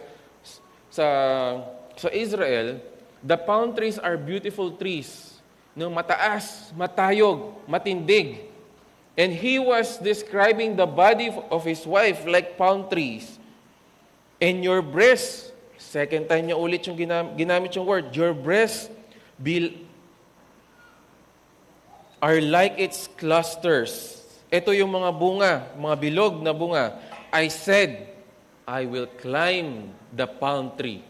sa Israel, the palm trees are beautiful trees. No, mataas, matayog, matindig. And he was describing the body of his wife like palm trees. And your breasts, second time niya ulit yung ginamit yung word, your breasts are like its clusters. Ito yung mga bunga, mga bilog na bunga. I said, I will climb the palm tree.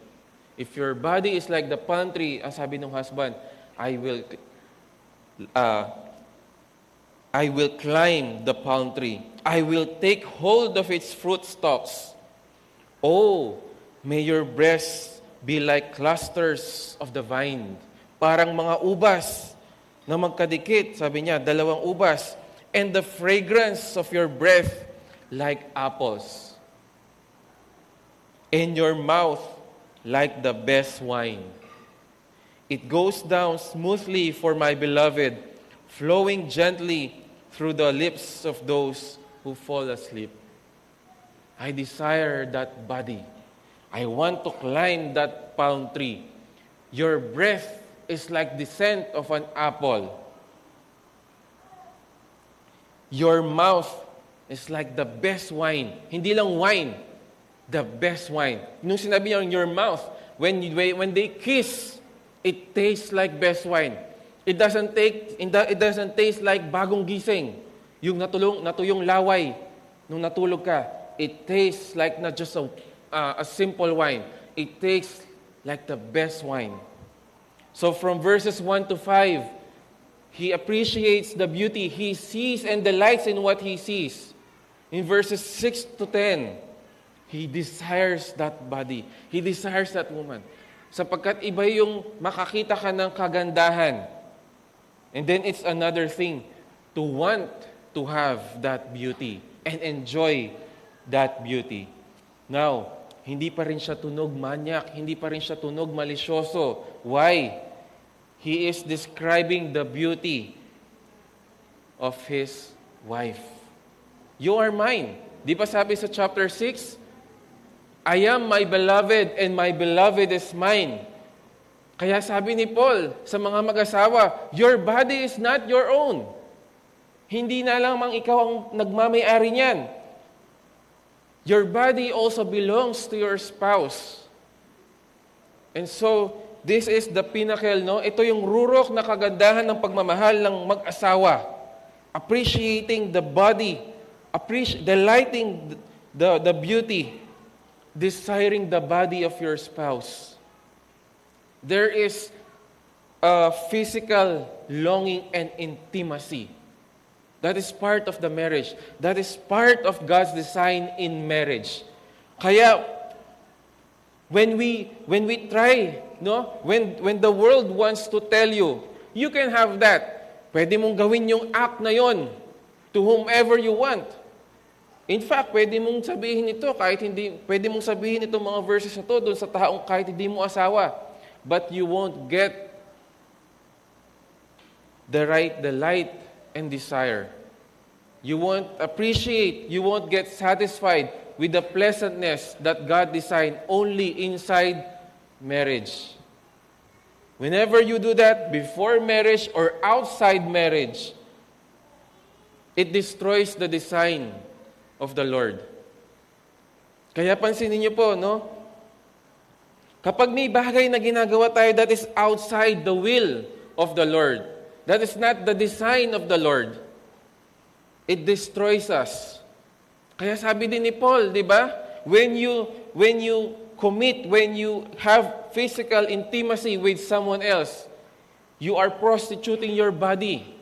If your body is like the palm tree, ang sabi ng husband, I will climb the palm tree. I will take hold of its fruit stalks. Oh, may your breasts be like clusters of the vine. Parang mga ubas na magkadikit, sabi niya, 2 ubas. And the fragrance of your breath like apples. And your mouth like the best wine. It goes down smoothly for my beloved, flowing gently through the lips of those who fall asleep. I desire that body. I want to climb that palm tree. Your breath is like the scent of an apple. Your mouth is like the best wine. Hindi lang wine, the best wine. Nung sinabi niya, your mouth, when they kiss, it tastes like best wine. It doesn't taste like bagong gising. Yung natuyong laway, nung natulog ka, it tastes like not just a simple wine. It tastes like the best wine. So from verses 1 to 5, he appreciates the beauty. He sees and delights in what he sees. In verses 6 to 10, he desires that body. He desires that woman. Sapagkat iba yung makakita ka ng kagandahan. And then it's another thing to want to have that beauty and enjoy that beauty. Now, hindi pa rin siya tunog manyak, hindi pa rin siya tunog malisyoso. Why? He is describing the beauty of his wife. You are mine. Di ba sabi sa chapter 6? I am my beloved and my beloved is mine. Kaya sabi ni Paul sa mga mag-asawa, your body is not your own. Hindi na lamang ikaw ang nagmamay-ari niyan. Your body also belongs to your spouse. And so, this is the pinnacle, no? Ito yung rurok na kagandahan ng pagmamahal ng mag-asawa. Appreciating the body, delighting the beauty, desiring the body of your spouse. There is a physical longing and intimacy. That is part of the marriage. That is part of God's design in marriage. Kaya, when we try, no, when the world wants to tell you, you can have that. Pwede mong gawin yung act na yon to whomever you want. In fact, pwede mong sabihin ito pwede mong sabihin itong mga verses na to doon sa taong kahit hindi mo asawa. But you won't get the right delight and desire. You won't appreciate, you won't get satisfied with the pleasantness that God designed only inside marriage. Whenever you do that, before marriage or outside marriage, it destroys the design of the Lord. Kaya pansinin niyo po, no? Kapag may bagay na ginagawa tayo that is outside the will of the Lord, that is not the design of the Lord, it destroys us. Kaya sabi din ni Paul, di ba? When you commit, when you have physical intimacy with someone else, you are prostituting your body.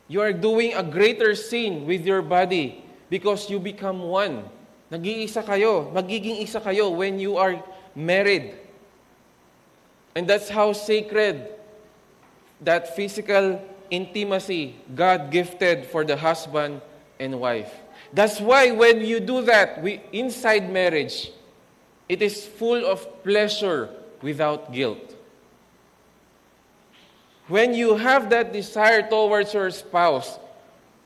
You are doing a greater sin with your body because you become one. Magiging isa kayo when you are married. And that's how sacred that physical intimacy God gifted for the husband and wife. That's why when you do that inside marriage, it is full of pleasure without guilt. When you have that desire towards your spouse,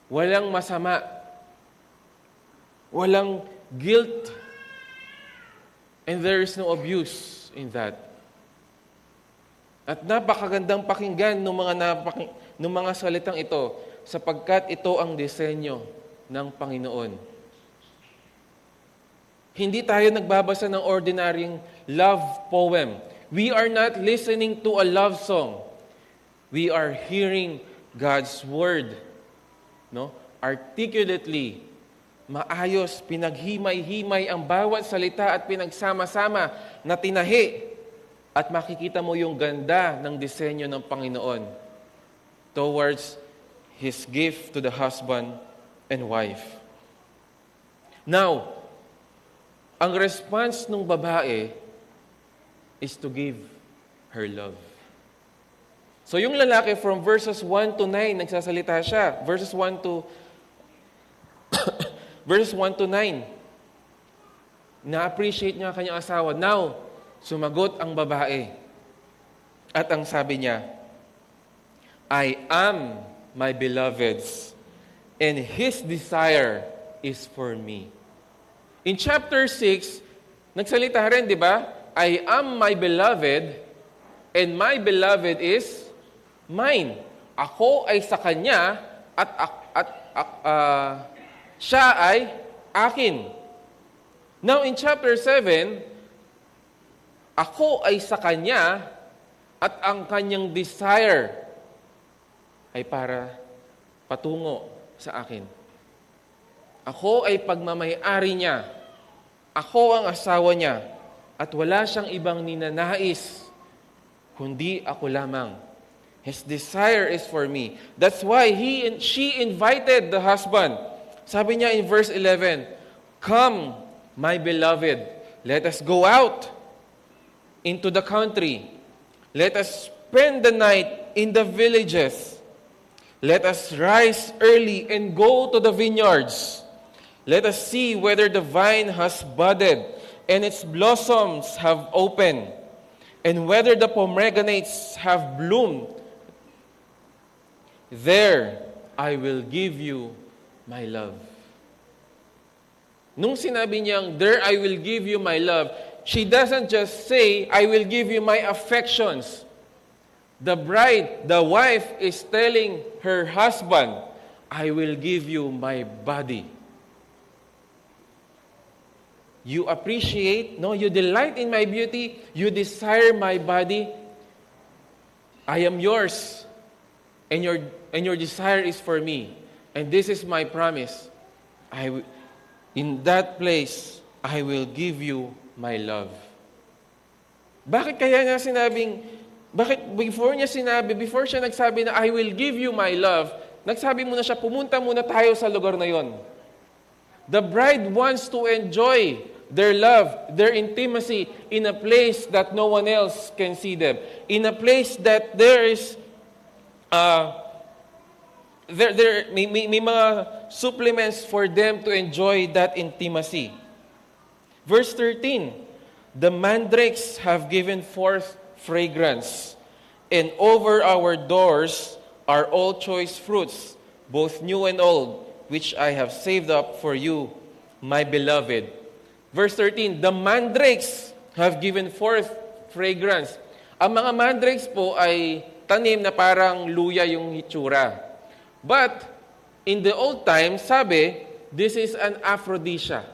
walang masama, walang guilt, and there is no abuse in that. At napakagandang pakinggan ng mga salitang ito sapagkat ito ang disenyo ng Panginoon. Hindi tayo nagbabasa ng ordinaryong love poem. We are not listening to a love song. We are hearing God's word, no? Articulately, maayos, pinaghimay-himay ang bawat salita at pinagsama-sama na tinahi at makikita mo yung ganda ng disenyo ng Panginoon towards His gift to the husband and wife. Now, ang response ng babae is to give her love. So yung lalaki from verses 1 to 9, nagsasalita siya. Verses 1 to 9, na-appreciate niya ang kanyang asawa. Now, sumagot ang babae. At ang sabi niya, I am my beloved's, and his desire is for me. In chapter 6, nagsalita rin, di ba? I am my beloved, and my beloved is mine. Ako ay sa kanya, at siya ay akin. Now, in chapter 7, ako ay sa kanya at ang kanyang desire ay para patungo sa akin. Ako ay pagmamay-ari niya. Ako ang asawa niya at wala siyang ibang ninanais kundi ako lamang. His desire is for me. That's why she invited the husband. Sabi niya in verse 11, Come, my beloved, let us go out. into the country. Let us spend the night in the villages. Let us rise early and go to the vineyards. Let us see whether the vine has budded and its blossoms have opened, and whether the pomegranates have bloomed. There I will give you my love. Nung sinabi niyang, there I will give you my love, she doesn't just say, I will give you my affections. The bride, the wife is telling her husband, I will give you my body. You appreciate, no? You delight in my beauty. You desire my body. I am yours. And your desire is for me. And this is my promise. In that place, I will give you my love. Bakit kaya niya sinabing, before siya nagsabi na, I will give you my love, nagsabi muna siya, pumunta muna tayo sa lugar na yon. The bride wants to enjoy their love, their intimacy in a place that no one else can see them. In a place that there is, may mga supplements for them to enjoy that intimacy. Verse 13, the mandrakes have given forth fragrance, and over our doors are all choice fruits, both new and old, which I have saved up for you, my beloved. Verse 13, the mandrakes have given forth fragrance. Ang mga mandrakes po ay tanim na parang luya yung hitsura. But, in the old times, sabi, this is an aphrodisiac.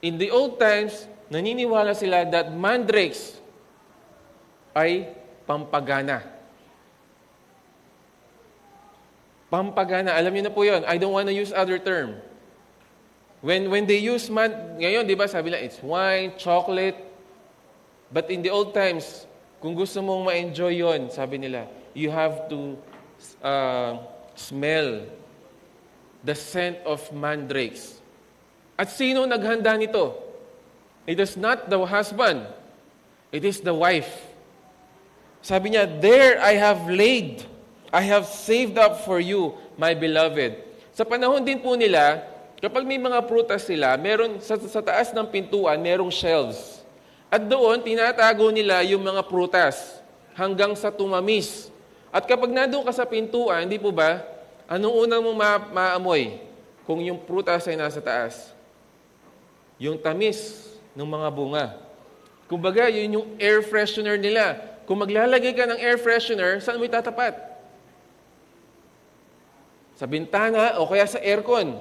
In the old times, naniniwala sila that mandrakes ay pampagana. Pampagana, alam niyo na po yun. I don't want to use other term. When they use ngayon, di ba, sabi lang, it's wine, chocolate. But in the old times, kung gusto mong ma-enjoy yun, sabi nila, you have to smell the scent of mandrakes. At sino naghanda nito? It is not the husband. It is the wife. Sabi niya, there I have saved up for you, my beloved. Sa panahon din po nila, kapag may mga prutas sila, meron sa taas ng pintuan, merong shelves. At doon, tinatago nila yung mga prutas hanggang sa tumamis. At kapag nandun ka sa pintuan, hindi po ba, anong unang mong maamoy kung yung prutas ay nasa taas? Yung tamis ng mga bunga. Kumbaga, yun yung air freshener nila. Kung maglalagay ka ng air freshener, saan mo itatapat? Sa bintana o kaya sa aircon.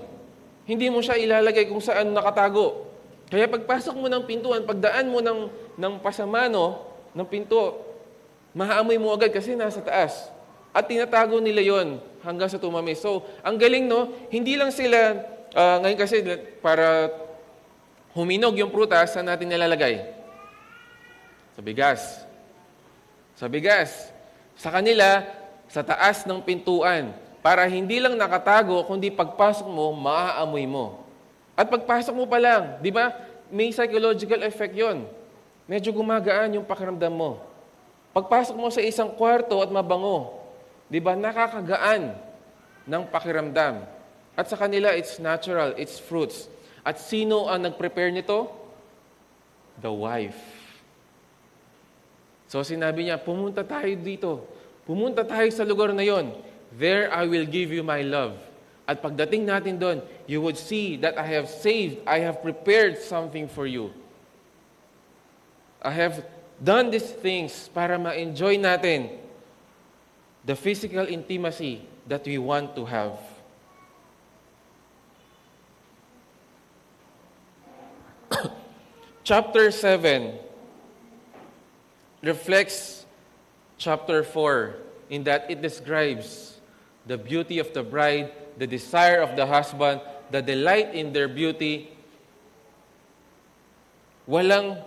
Hindi mo siya ilalagay kung saan nakatago. Kaya pagpasok mo ng pintuan, pagdaan mo ng pasamano ng pinto, mahaamoy mo agad kasi nasa taas. At tinatago nila yon hanggang sa tumamis. So, ang galing, no? Hindi lang sila, ngayon kasi para huminog yung prutas, saan natin nilalagay? Sa bigas. Sa bigas. Sa kanila, sa taas ng pintuan. Para hindi lang nakatago, kundi pagpasok mo, maaamoy mo. At pagpasok mo pa lang, di ba, may psychological effect yon. Medyo gumagaan yung pakiramdam mo. Pagpasok mo sa isang kwarto at mabango, di ba, nakakagaan ng pakiramdam. At sa kanila, it's natural, it's fruits. At sino ang nag-prepare nito? The wife. So sinabi niya, pumunta tayo dito. Pumunta tayo sa lugar na yon. There I will give you my love. At pagdating natin doon, you would see that I have saved, I have prepared something for you. I have done these things para ma-enjoy natin the physical intimacy that we want to have. Chapter 7 reflects chapter 4 in that it describes the beauty of the bride, the desire of the husband, the delight in their beauty. Walang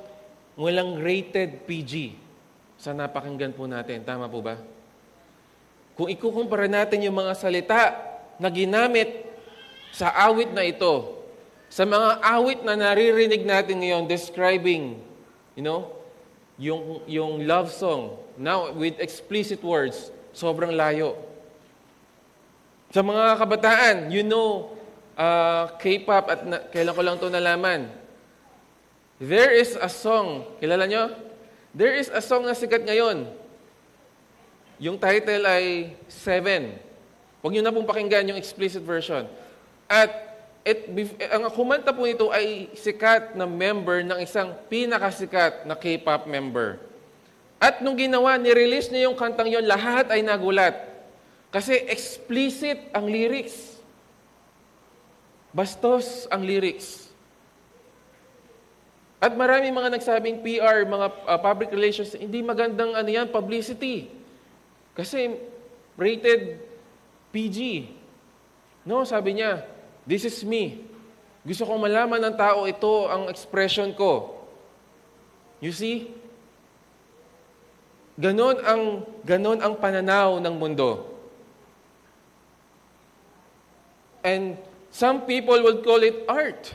rated PG sa napakinggan po natin. Tama po ba? Kung ikukumpara natin yung mga salita na ginamit sa awit na ito, Sa mga awit na naririnig natin ngayon describing, yung love song, now with explicit words, sobrang layo. Sa mga kabataan, K-pop at kailan ko lang ito nalaman. There is a song, kilala nyo? There is a song na sikat ngayon. Yung title ay Seven. Huwag nyo na pong pakinggan yung explicit version. At ang kumanta po nito ay sikat na member ng isang pinakasikat na K-pop member. At nung ginawa, nirelease niya yung kantang yon, lahat ay nagulat. Kasi explicit ang lyrics. Bastos ang lyrics. At marami mga nagsabing PR, mga public relations, hindi magandang publicity. Kasi rated PG. No, sabi niya, this is me. Gusto kong malaman ng tao, ito ang expression ko. You see? Ganon ang pananaw ng mundo. And some people would call it art.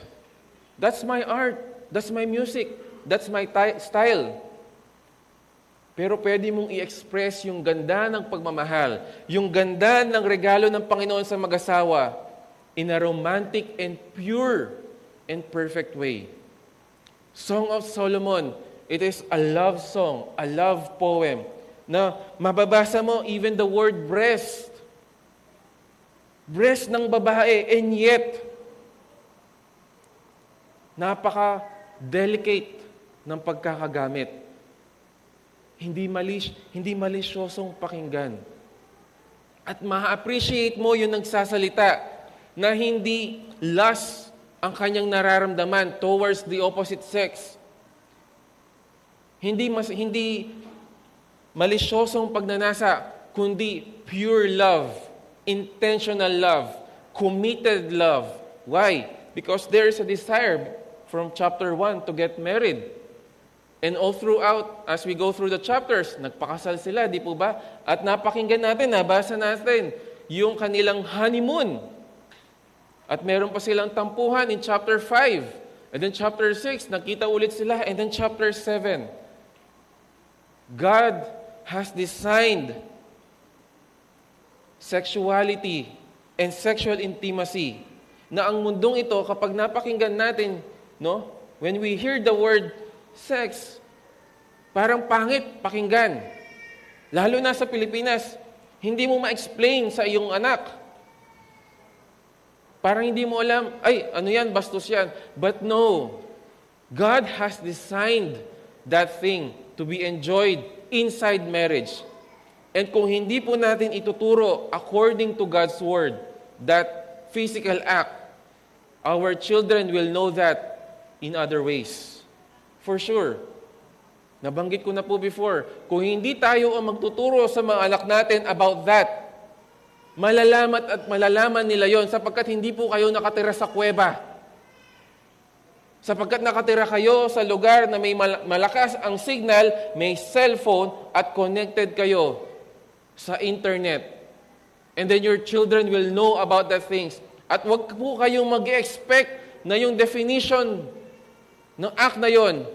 That's my art. That's my music. That's my style. Pero pwede mong i-express yung ganda ng pagmamahal, yung ganda ng regalo ng Panginoon sa mag-asawa in a romantic and pure and perfect way. Song of Solomon, it is a love song, a love poem, na mababasa mo even the word breast. Breast ng babae, and yet, napaka-delicate ng pagkakagamit. Hindi malisyosong pakinggan. At ma-appreciate mo yung nagsasalita na hindi lust ang kanyang nararamdaman towards the opposite sex. Hindi malisyosong pagnanasa, kundi pure love, intentional love, committed love. Why? Because there is a desire from chapter 1 to get married. And all throughout, as we go through the chapters, nagpakasal sila, di po ba? At napakinggan natin, nabasa natin, yung kanilang honeymoon. At meron pa silang tampuhan in chapter 5. And then chapter 6, nakita ulit sila. And then chapter 7. God has designed sexuality and sexual intimacy na ang mundong ito, kapag napakinggan natin, when we hear the word sex, parang pangit pakinggan. Lalo na sa Pilipinas, hindi mo ma-explain sa iyong anak. Parang hindi mo alam, ano yan, bastos yan. But no, God has designed that thing to be enjoyed inside marriage. And kung hindi po natin ituturo according to God's word, that physical act, our children will know that in other ways. For sure. Nabanggit ko na po before, kung hindi tayo ang magtuturo sa mga anak natin about that, malalaman nila yon sapagkat hindi po kayo nakatira sa kuweba. Sapagkat nakatira kayo sa lugar na may malakas ang signal, may cellphone at connected kayo sa internet. And then your children will know about the things. At wag po kayong mag-expect na yung definition ng act na yon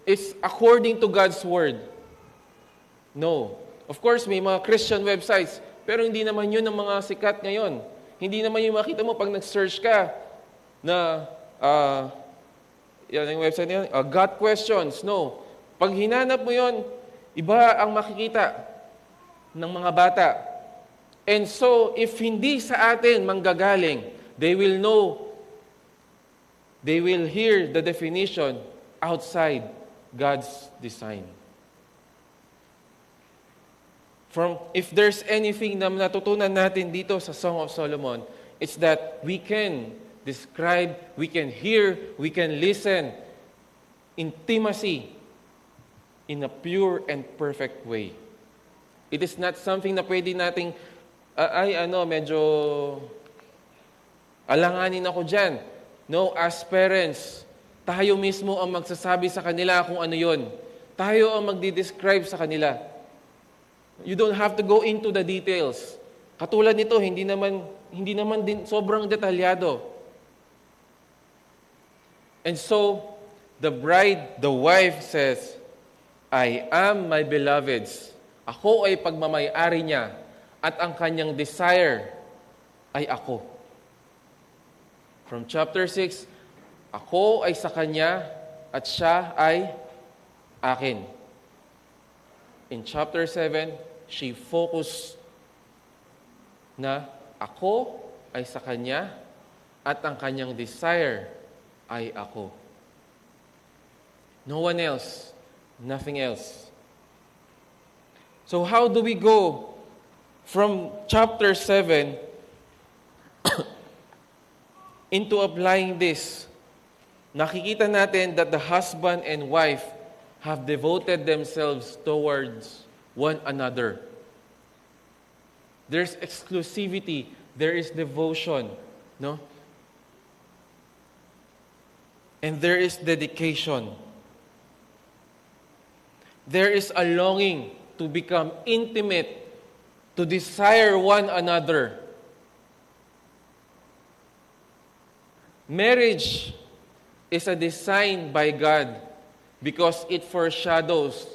is according to God's word. No. Of course, may mga Christian websites, pero hindi naman yun ang mga sikat ngayon. Hindi naman yung makita mo pag nag-search ka na yan yung website niya, God questions. No. Pag hinanap mo yon, iba ang makikita ng mga bata. And so, if hindi sa atin manggagaling, they will know, they will hear the definition outside God's design. If there's anything na natutunan natin dito sa Song of Solomon, it's that we can describe, we can hear, we can listen intimacy in a pure and perfect way. It is not something na pwede nating, medyo alanganin ako dyan. No, as parents, tayo mismo ang magsasabi sa kanila kung ano yon. Tayo ang magdi-describe sa kanila. You don't have to go into the details. Katulad nito, hindi naman din sobrang detalyado. And so, the bride, the wife says, I am my beloved's. Ako ay pagmamay-ari niya at ang kanyang desire ay ako. From chapter 6, ako ay sa kanya at siya ay akin. In chapter 7, she focused na ako ay sa kanya at ang kanyang desire ay ako. No one else, nothing else. So how do we go from chapter 7 into applying this? Nakikita natin that the husband and wife have devoted themselves towards one another. There's exclusivity, there is devotion, no? And there is dedication. There is a longing to become intimate, to desire one another. Marriage is a design by God because it foreshadows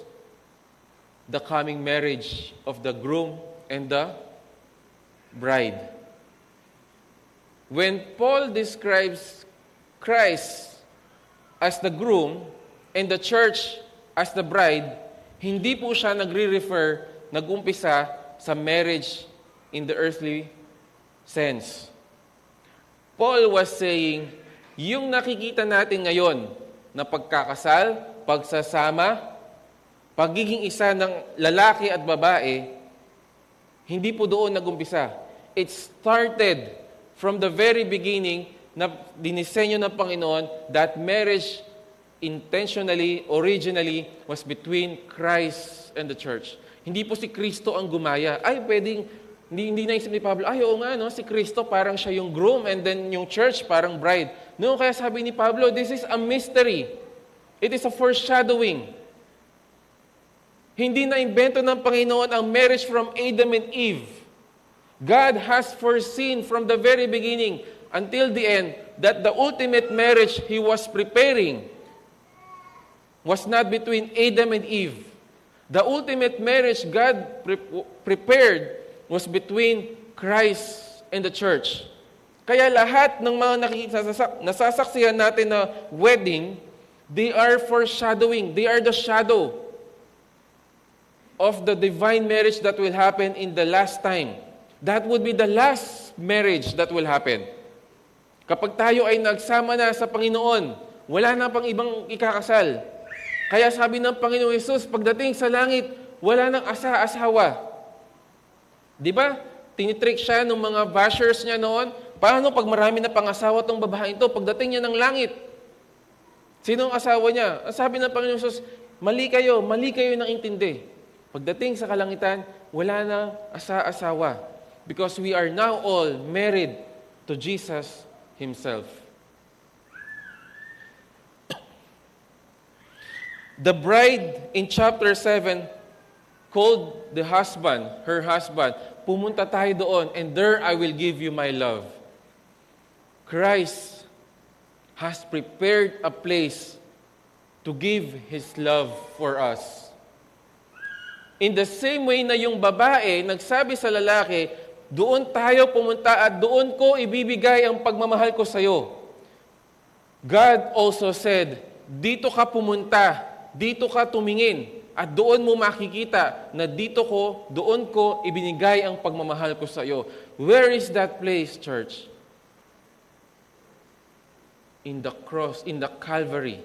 the coming marriage of the groom and the bride. When Paul describes Christ as the groom and the church as the bride, hindi po siya nag-umpisa sa marriage in the earthly sense. Paul was saying, yung nakikita natin ngayon na pagkakasal, pagsasama, pagiging isa ng lalaki at babae, hindi po doon nag-umpisa. It started from the very beginning na dinisenyo ng Panginoon that marriage intentionally, originally, was between Christ and the church. Hindi po si Kristo ang gumaya. Ay, pwedeng, hindi naisip ni Pablo, ay, oo nga, no, si Kristo parang siya yung groom and then yung church parang bride. No, kaya sabi ni Pablo, this is a mystery. It is a foreshadowing. Hindi na-imbento ng Panginoon ang marriage from Adam and Eve. God has foreseen from the very beginning until the end that the ultimate marriage He was preparing was not between Adam and Eve. The ultimate marriage God prepared was between Christ and the church. Kaya lahat ng mga nasasaksihan natin na wedding, they are foreshadowing. They are the shadow of the divine marriage that will happen in the last time. That would be the last marriage that will happen. Kapag tayo ay nagsama na sa Panginoon, wala na pang ibang ikakasal. Kaya sabi ng Panginoong Hesus, pagdating sa langit, wala nang asa-asawa. Di ba? Tinitrick siya ng mga bashers niya noon. Paano pag marami na pangasawa tong babaeng ito? Pagdating niya ng langit, sinong asawa niya? Ang sabi ng Panginoong Hesus, mali kayo ng intindi. Pagdating sa kalangitan, wala na asa-asawa. Because we are now all married to Jesus Himself. The bride in chapter 7 called the husband, her husband, pumunta tayo doon, and there I will give you my love. Christ has prepared a place to give His love for us. In the same way na yung babae nagsabi sa lalaki, doon tayo pumunta at doon ko ibibigay ang pagmamahal ko sa iyo. God also said, dito ka pumunta, dito ka tumingin, at doon mo makikita na doon ko ibinigay ang pagmamahal ko sa iyo. Where is that place, church? In the cross, in the Calvary.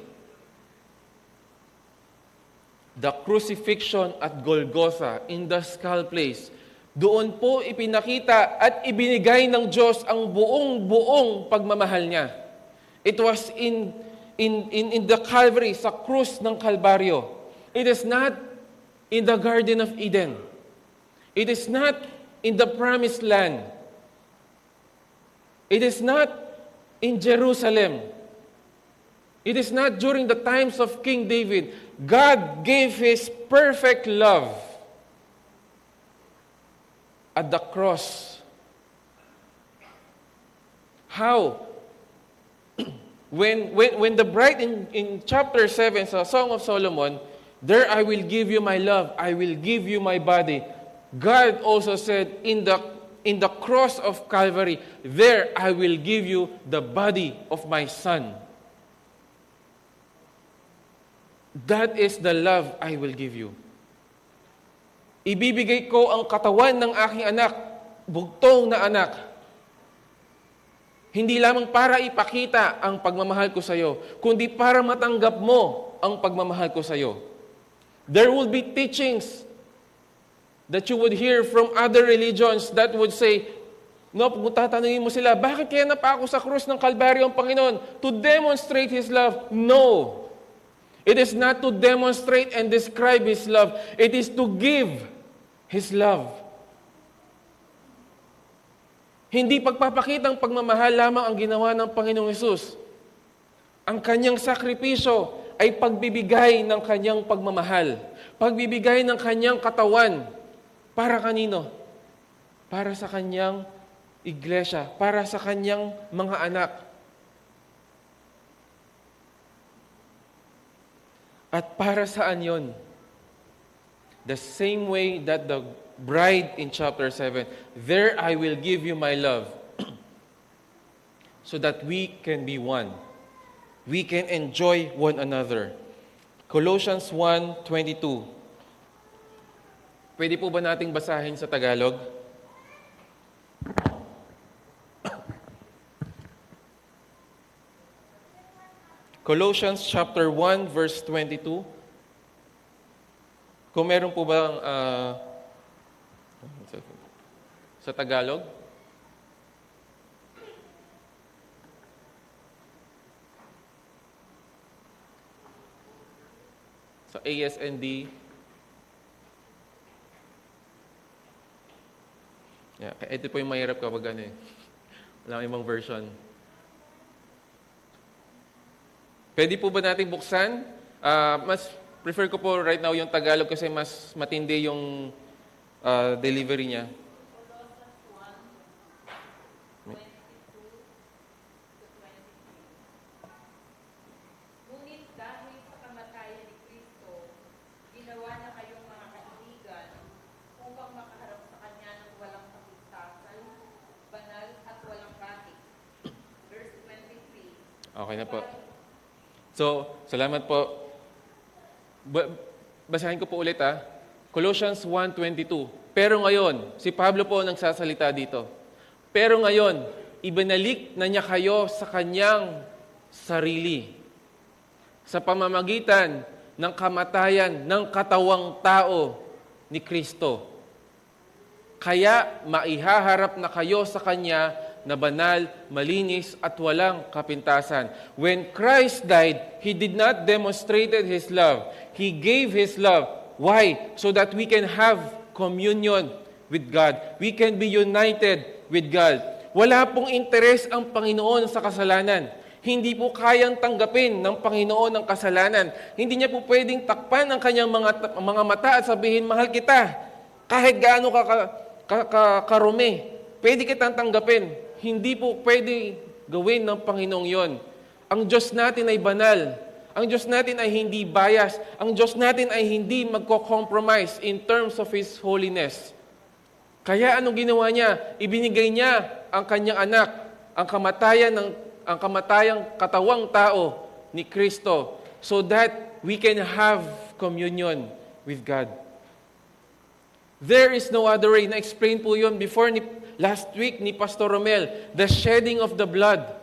The crucifixion at Golgotha, in the skull place. Doon po ipinakita at ibinigay ng Diyos ang buong pagmamahal niya. It was in the Calvary, sa krus ng Kalbaryo. It is not in the Garden of Eden. It is not in the Promised Land. It is not in Jerusalem. It is not during the times of King David. God gave His perfect love at the cross. How? When the bride in chapter 7 sa Song of Solomon, there I will give you my love, I will give you my body. God also said in the cross of Calvary, there I will give you the body of my son. That is the love I will give you. Ibibigay ko ang katawan ng aking anak, bugtong na anak. Hindi lamang para ipakita ang pagmamahal ko sa iyo, kundi para matanggap mo ang pagmamahal ko sa iyo. There will be teachings that you would hear from other religions that would say, no, kung tatanungin mo sila, bakit kaya napako sa krus ng Kalbaryo ang Panginoon? To demonstrate His love? No. It is not to demonstrate and describe His love. It is to give His love. Hindi pagpapakitang pagmamahal lamang ang ginawa ng Panginoong Hesus. Ang kanyang sakripisyo ay pagbibigay ng kanyang pagmamahal. Pagbibigay ng kanyang katawan. Para kanino? Para sa kanyang iglesia. Para sa kanyang mga anak. At para saan yon? The same way that the bride in chapter 7, there I will give you my love so that we can be one. We can enjoy one another. Colossians 1:22. Pwede po ba nating basahin sa Tagalog? Colossians chapter 1 verse 22. Kung meron po bang sa Tagalog? Sa ASND? Yeah, ito po yung mahirap kapag ano eh. Walang ibang version. Pwede po ba natin buksan? Mas prefer ko po right now yung Tagalog kasi mas matindi yung delivery niya. Ngunit dahil sa kamatayan ni Kristo, ginawa na kayong mga kaibigan upang makaharap sa Kanya ng walang kapintasan, banal at walang kahit. Verse 23. Okay na po. So, salamat po. Basahin ko po ulit Colossians 1:22. Pero ngayon, si Pablo po nagsasalita dito. Pero ngayon, ibinalik na niya kayo sa kanyang sarili. Sa pamamagitan ng kamatayan ng katawang tao ni Kristo. Kaya maihaharap na kayo sa Kanya na banal, malinis at walang kapintasan. When Christ died, He did not demonstrate His love. He gave His love. Why? So that we can have communion with God. We can be united with God. Wala pong interes ang Panginoon sa kasalanan. Hindi po kayang tanggapin ng Panginoon ang kasalanan. Hindi niya po pwedeng takpan ang kanyang mga mata at sabihin, mahal kita. Kahit gaano karumi, pwede kitang tanggapin. Hindi po pwede gawin ng Panginoong yon. Ang Diyos natin ay banal. Ang Diyos natin ay hindi bias. Ang Diyos natin ay hindi magko-compromise in terms of His holiness. Kaya anong ginawa niya? Ibinigay niya ang kanyang anak, ang kamatayang katawang tao ni Kristo so that we can have communion with God. There is no other way. Na-explain po yun before last week ni Pastor Romel, the shedding of the blood.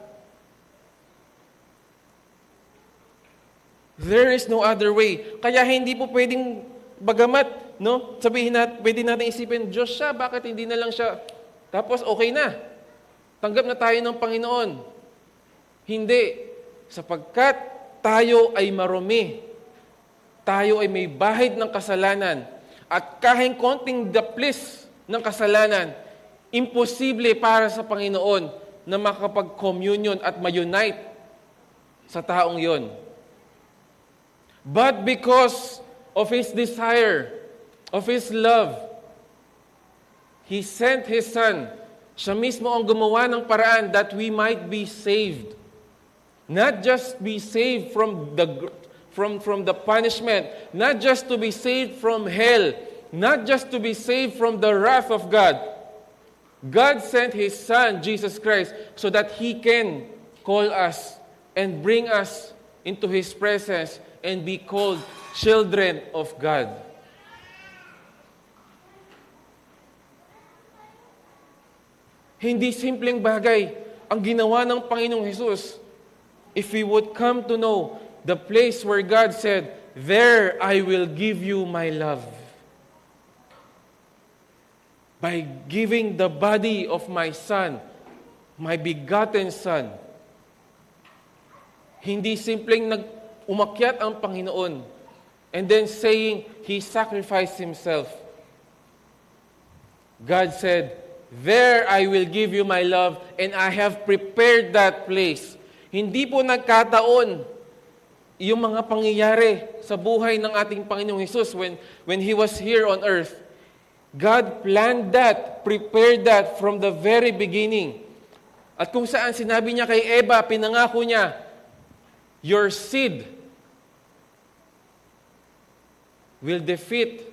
There is no other way. Kaya hindi po pwedeng bagamat, no? Sabihin natin, pwede natin isipin, Diyos siya, bakit hindi na lang siya? Tapos okay na. Tanggap na tayo ng Panginoon. Hindi. Sapagkat tayo ay marumi. Tayo ay may bahid ng kasalanan. At kahit konting daplis ng kasalanan, imposible para sa Panginoon na makapag-communion at ma-unite sa taong yon. But because of His desire, of His love, He sent His Son. Siya mismo ang gumawa ng paraan that we might be saved. Not just be saved from the punishment, not just to be saved from hell, not just to be saved from the wrath of God. God sent His Son, Jesus Christ, so that He can call us and bring us into His presence and be called children of God. Hindi simpleng bagay ang ginawa ng Panginoong Hesus. If we would come to know the place where God said, "There I will give you my love." By giving the body of my Son, my begotten Son. Hindi simpleng umakyat ang Panginoon and then saying He sacrificed Himself. God said, "There I will give you my love and I have prepared that place." Hindi po nagkataon yung mga pangyayari sa buhay ng ating Panginoong Hesus when He was here on earth. God planned that, prepared that from the very beginning. At kung saan sinabi niya kay Eva, pinangako niya, your seed will defeat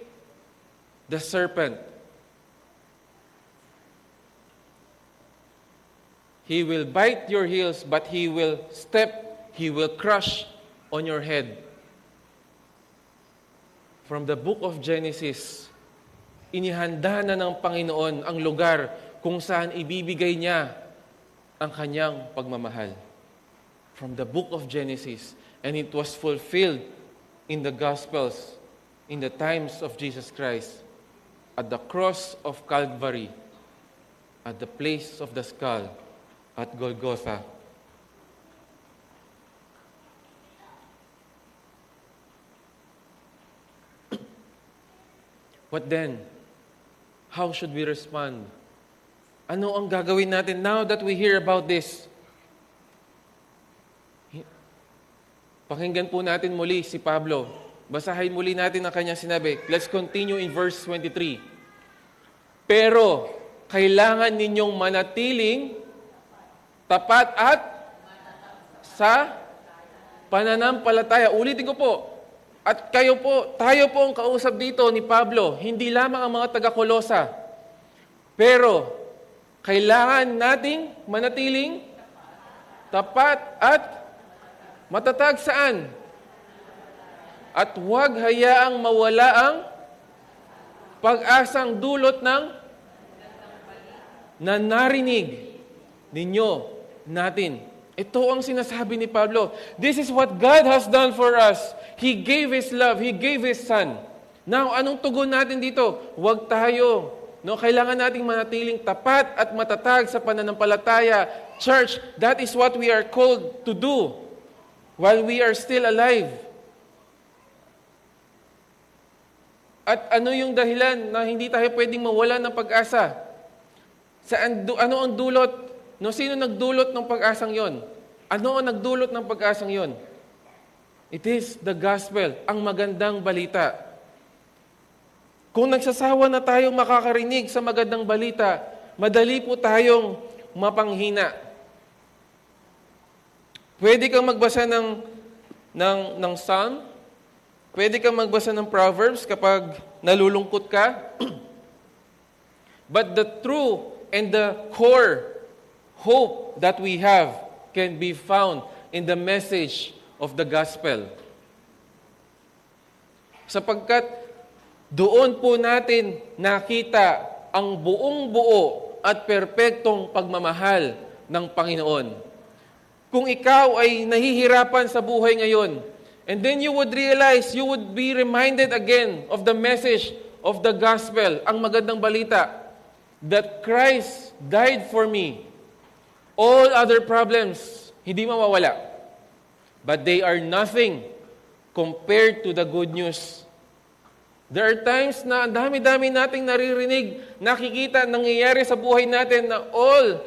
the serpent. He will bite your heels, but he will crush on your head. From the book of Genesis, inihanda na ng Panginoon ang lugar kung saan ibibigay niya ang kanyang pagmamahal. From the book of Genesis. And it was fulfilled in the Gospels, in the times of Jesus Christ, at the cross of Calvary, at the place of the skull, at Golgotha. What then? How should we respond? Ano ang gagawin natin now that we hear about this? Pakinggan po natin muli si Pablo. Basahin muli natin ang kanyang sinabi. Let's continue in verse 23. Pero, kailangan ninyong manatiling tapat at sa pananampalataya. Ulitin ko po. At tayo po ang kausap dito ni Pablo, hindi lamang ang mga taga-Kolosa. Pero, kailangan nating manatiling tapat at matatag saan? At huwag hayaang mawala ang pag-asang dulot ng na narinig ninyo natin. Ito ang sinasabi ni Pablo. This is what God has done for us. He gave His love. He gave His Son. Now, anong tugon natin dito? Huwag tayo. Kailangan nating manatiling tapat at matatag sa pananampalataya. Church, that is what we are called to do while we are still alive. At ano yung dahilan na hindi tayo pwedeng mawala ng pag-asa? Ano ang dulot? Sino nagdulot ng pag-asang yon? Ano ang nagdulot ng pag-asang yon? It is the gospel, ang magandang balita. Kung nagsasawa na tayong makakarinig sa magandang balita, madali po tayong mapanghina. Pwede kang magbasa ng Psalm, pwede kang magbasa ng Proverbs kapag nalulungkot ka. But the true and the core hope that we have can be found in the message of the gospel. Sapagkat doon po natin nakita ang buong-buo at perpektong pagmamahal ng Panginoon. Kung ikaw ay nahihirapan sa buhay ngayon, and then you would realize, you would be reminded again of the message of the gospel, ang magandang balita, that Christ died for me. All other problems, hindi mawawala. But they are nothing compared to the good news. There are times na ang dami-dami nating naririnig, nakikita, nangyayari sa buhay natin na all,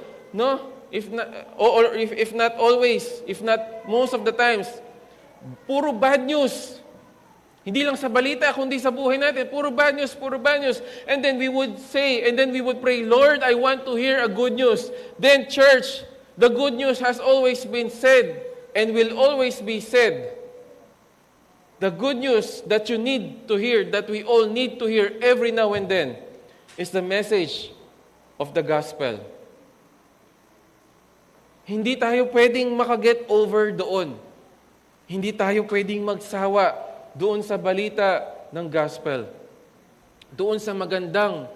if not always, if not most of the times, puro bad news. Hindi lang sa balita, kundi sa buhay natin. Puro bad news, puro bad news. And then we would say, and then we would pray, Lord, I want to hear a good news. Then church, the good news has always been said and will always be said. The good news that you need to hear, that we all need to hear every now and then, is the message of the gospel. Hindi tayo pwedeng makaget over doon. Hindi tayo pwedeng magsawa doon sa balita ng gospel. Doon sa magandang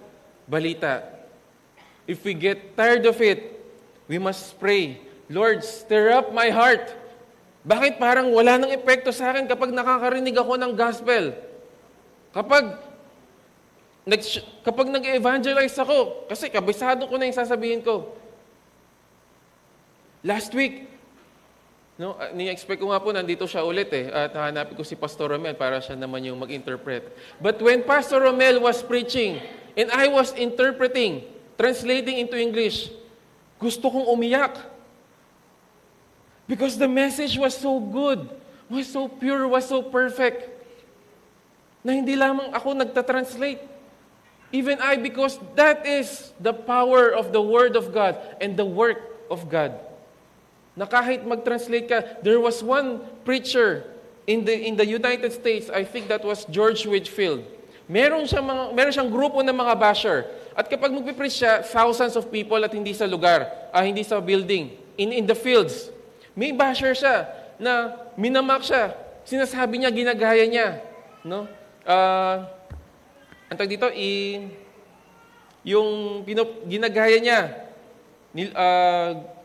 balita. If we get tired of it, we must pray, Lord, stir up my heart. Bakit parang wala nang epekto sa akin kapag nakakarinig ako ng gospel? Kapag nag-evangelize ako, kasi kabisado ko na yung sasabihin ko. Last week, ni-expect ko nga po, nandito siya ulit at hanapin ko si Pastor Romel para siya naman yung mag-interpret. But when Pastor Romel was preaching, and I was interpreting, translating into English, gusto kong umiyak. Because the message was so good, was so pure, was so perfect, na hindi lamang ako nagtatranslate. Even I, because that is the power of the Word of God and the work of God. Na kahit mag-translate ka, there was one preacher in the United States, I think that was George Whitefield. Meron siyang grupo ng mga basher. At kapag magpipreach siya, thousands of people at hindi sa lugar, hindi sa building, in the fields. May basher siya na minamak siya. Sinasabi niya, ginagaya niya. No? Antag dito, ginagaya niya.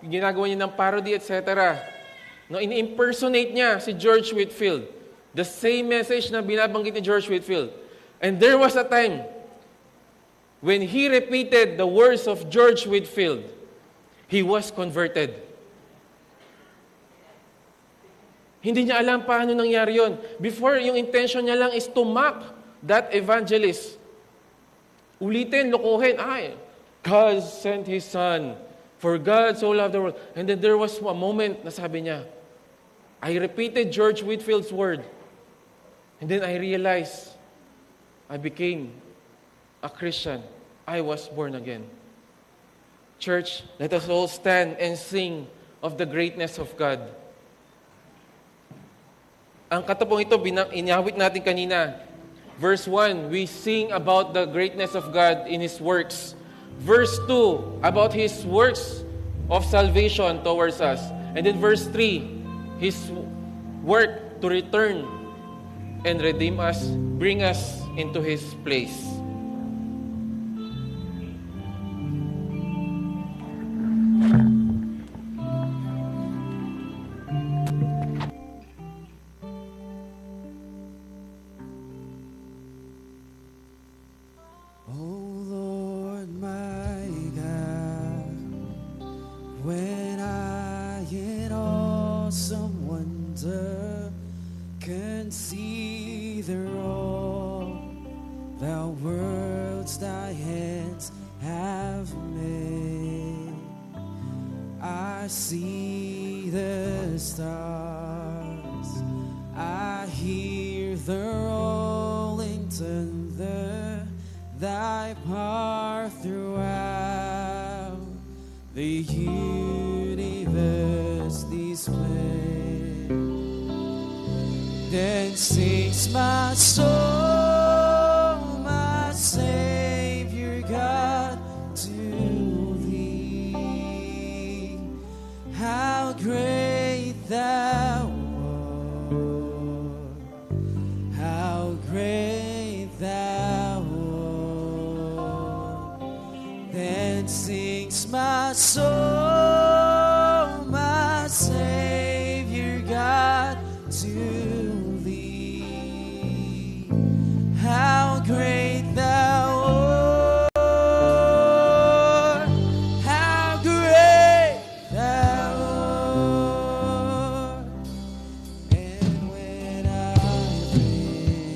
Ginagawa niya ng parody, etc. No, ini-impersonate niya si George Whitefield. The same message na binabanggit ni George Whitefield. And there was a time when he repeated the words of George Whitefield, he was converted. Hindi niya alam paano nangyari yun. Before, yung intention niya lang is to mock that evangelist. Ulitin, lokohin. God sent His Son, for God so loved the world. And then there was a moment na sabi niya, I repeated George Whitefield's word. And then I realized, I became a Christian. I was born again. Church, let us all stand and sing of the greatness of God. Ang katapong ito, inawit natin kanina. Verse 1, we sing about the greatness of God in His works. Verse 2, about His works of salvation towards us. And then verse 3, His work to return and redeem us, bring us into His place. Then sings my soul, my Savior God, to Thee. How great Thou art! How great Thou art! Then sings my soul, my Savior God, to how great Thou art, how great Thou art. And when I think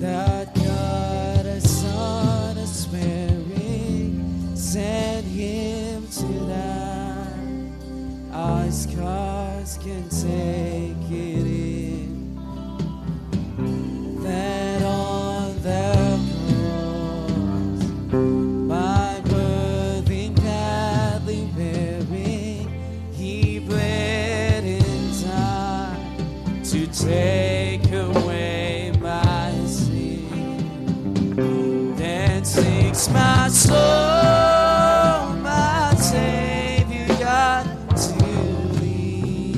that God, a Son is sparing, sent Him to sinks my soul, my Savior God, to thee.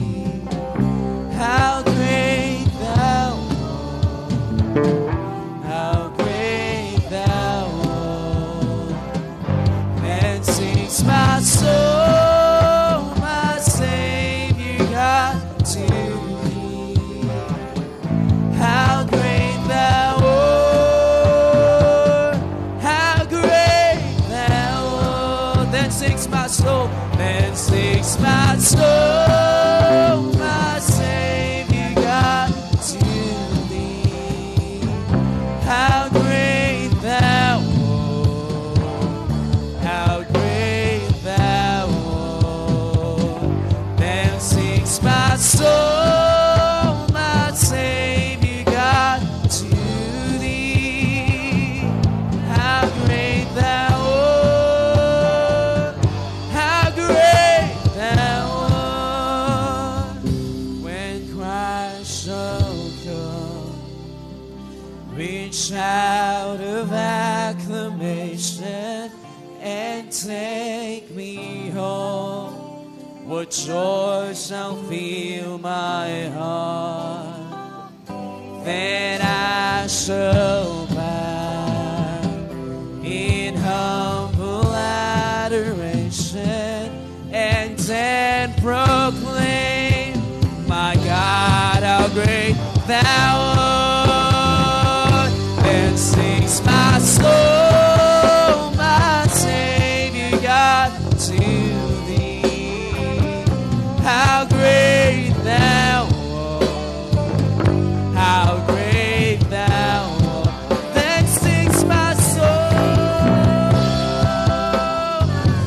How great thou art, how great thou art. Then sings my soul, my Savior God, to thee. How great thou art, how great thou art. Then sings my soul, then sings my soul, my Savior God, to thee. How great thou art, how great thou art. Then sings my soul, my Savior God, to thee. How great thou art, how great thou art. When Christ shall come, reach out of acclamation and take me home. What joy shall fill my heart? Then I shall bow in humble adoration and then proclaim, my God, how great thou art. Then sings my soul, my Savior God, to thee. How great thou art, how great thou art. Then sings my soul,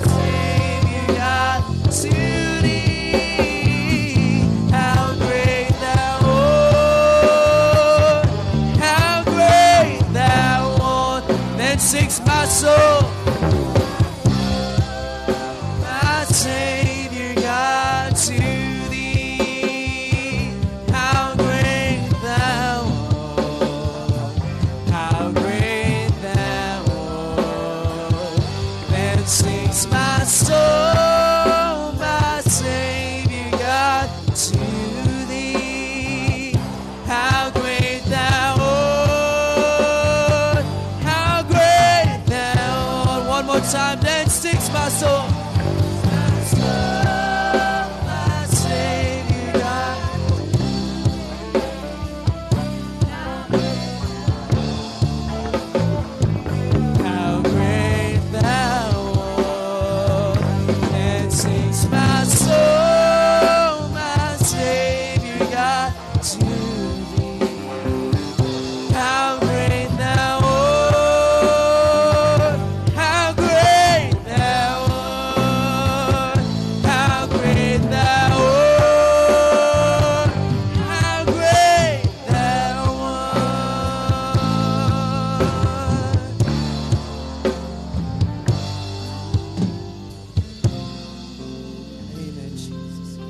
Savior God, to thee. How great thou art, how great thou art. Then sings my soul, my Savior God, to thee. How great thou art, how great thou art. Then sings my soul, my Savior God, to thee. How great thou art, how great thou art. One more time, then sings my soul. My soul, my Savior God. How great thou art. Then sings my soul, my Savior God, to thee. How great thou art, how great thou art, how great thou art, how great thou art. Amen, Jesus.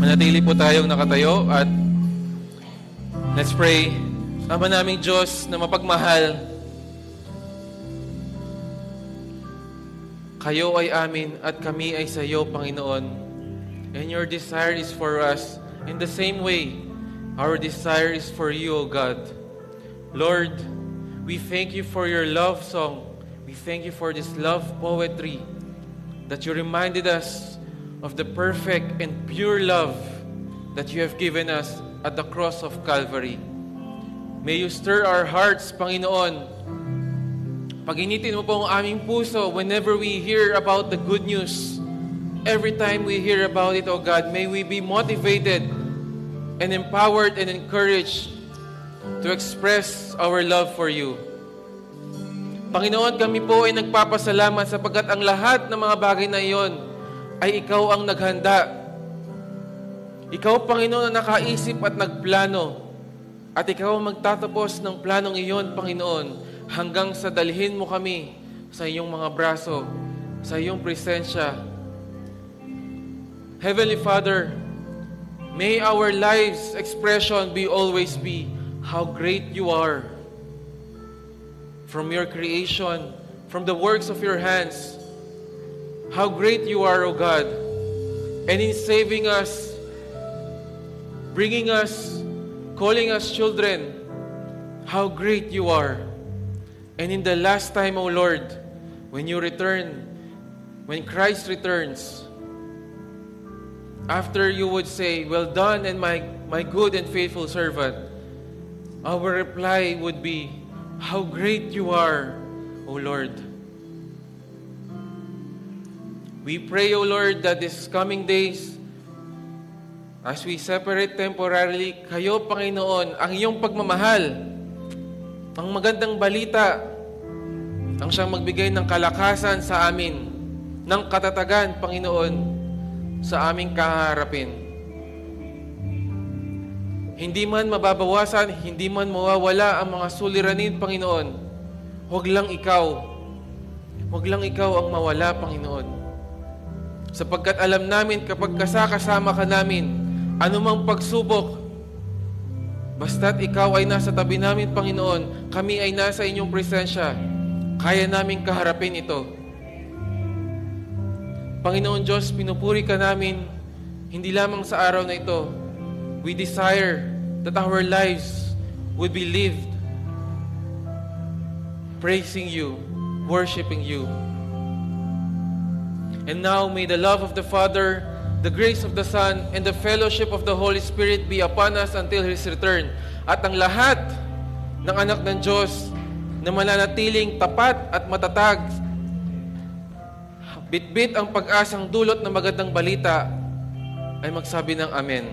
Manatili po tayong nakatayo at let's pray. Ama naming Diyos na mapagmahal, kayo ay amin at kami ay sa iyo, Panginoon. And your desire is for us. In the same way, our desire is for you, O God. Lord, we thank you for your love song. We thank you for this love poetry that you reminded us of the perfect and pure love that you have given us at the cross of Calvary. May you stir our hearts, Panginoon. Paginitin mo po ang aming puso whenever we hear about the good news. Every time we hear about it, O God, may we be motivated and empowered and encouraged to express our love for you. Panginoon, kami po ay nagpapasalamat sapagkat ang lahat ng mga bagay na iyon ay ikaw ang naghanda. Ikaw, Panginoon, ang nakaisip at nagplano. At ikaw ang magtatapos ng planong iyon, Panginoon, hanggang sa dalhin mo kami sa iyong mga braso, sa iyong presensya. Heavenly Father, may our lives' expression be always be how great you are. from your creation, from the works of your hands. How great you are, O God. And in saving us, bringing us, calling us children, how great you are. And in the last time, O Lord, when you return, when Christ returns, after you would say, well done and my good and faithful servant, our reply would be, how great you are, O Lord. We pray, O Lord, that this coming days, as we separate temporarily, kayo, Panginoon, ang iyong pagmamahal, ang magandang balita, ang siyang magbigay ng kalakasan sa amin, ng katatagan, Panginoon, sa aming kaharapin. Hindi man mababawasan, hindi man mawawala ang mga suliranin, Panginoon. Huwag lang ikaw ang mawala, Panginoon. Sapagkat alam namin kapag kasama ka namin, anumang pagsubok, basta't ikaw ay nasa tabi namin, Panginoon, kami ay nasa inyong presensya, kaya namin kaharapin ito. Panginoon Diyos, pinupuri ka namin, hindi lamang sa araw na ito. We desire that our lives would be lived praising you, worshiping you. And now, may the love of the Father, the grace of the Son, and the fellowship of the Holy Spirit be upon us until His return. At ang lahat ng anak ng Diyos na mananatiling tapat at matatag, bitbit ang pag-asang dulot ng magandang balita, ay magsabi ng Amen.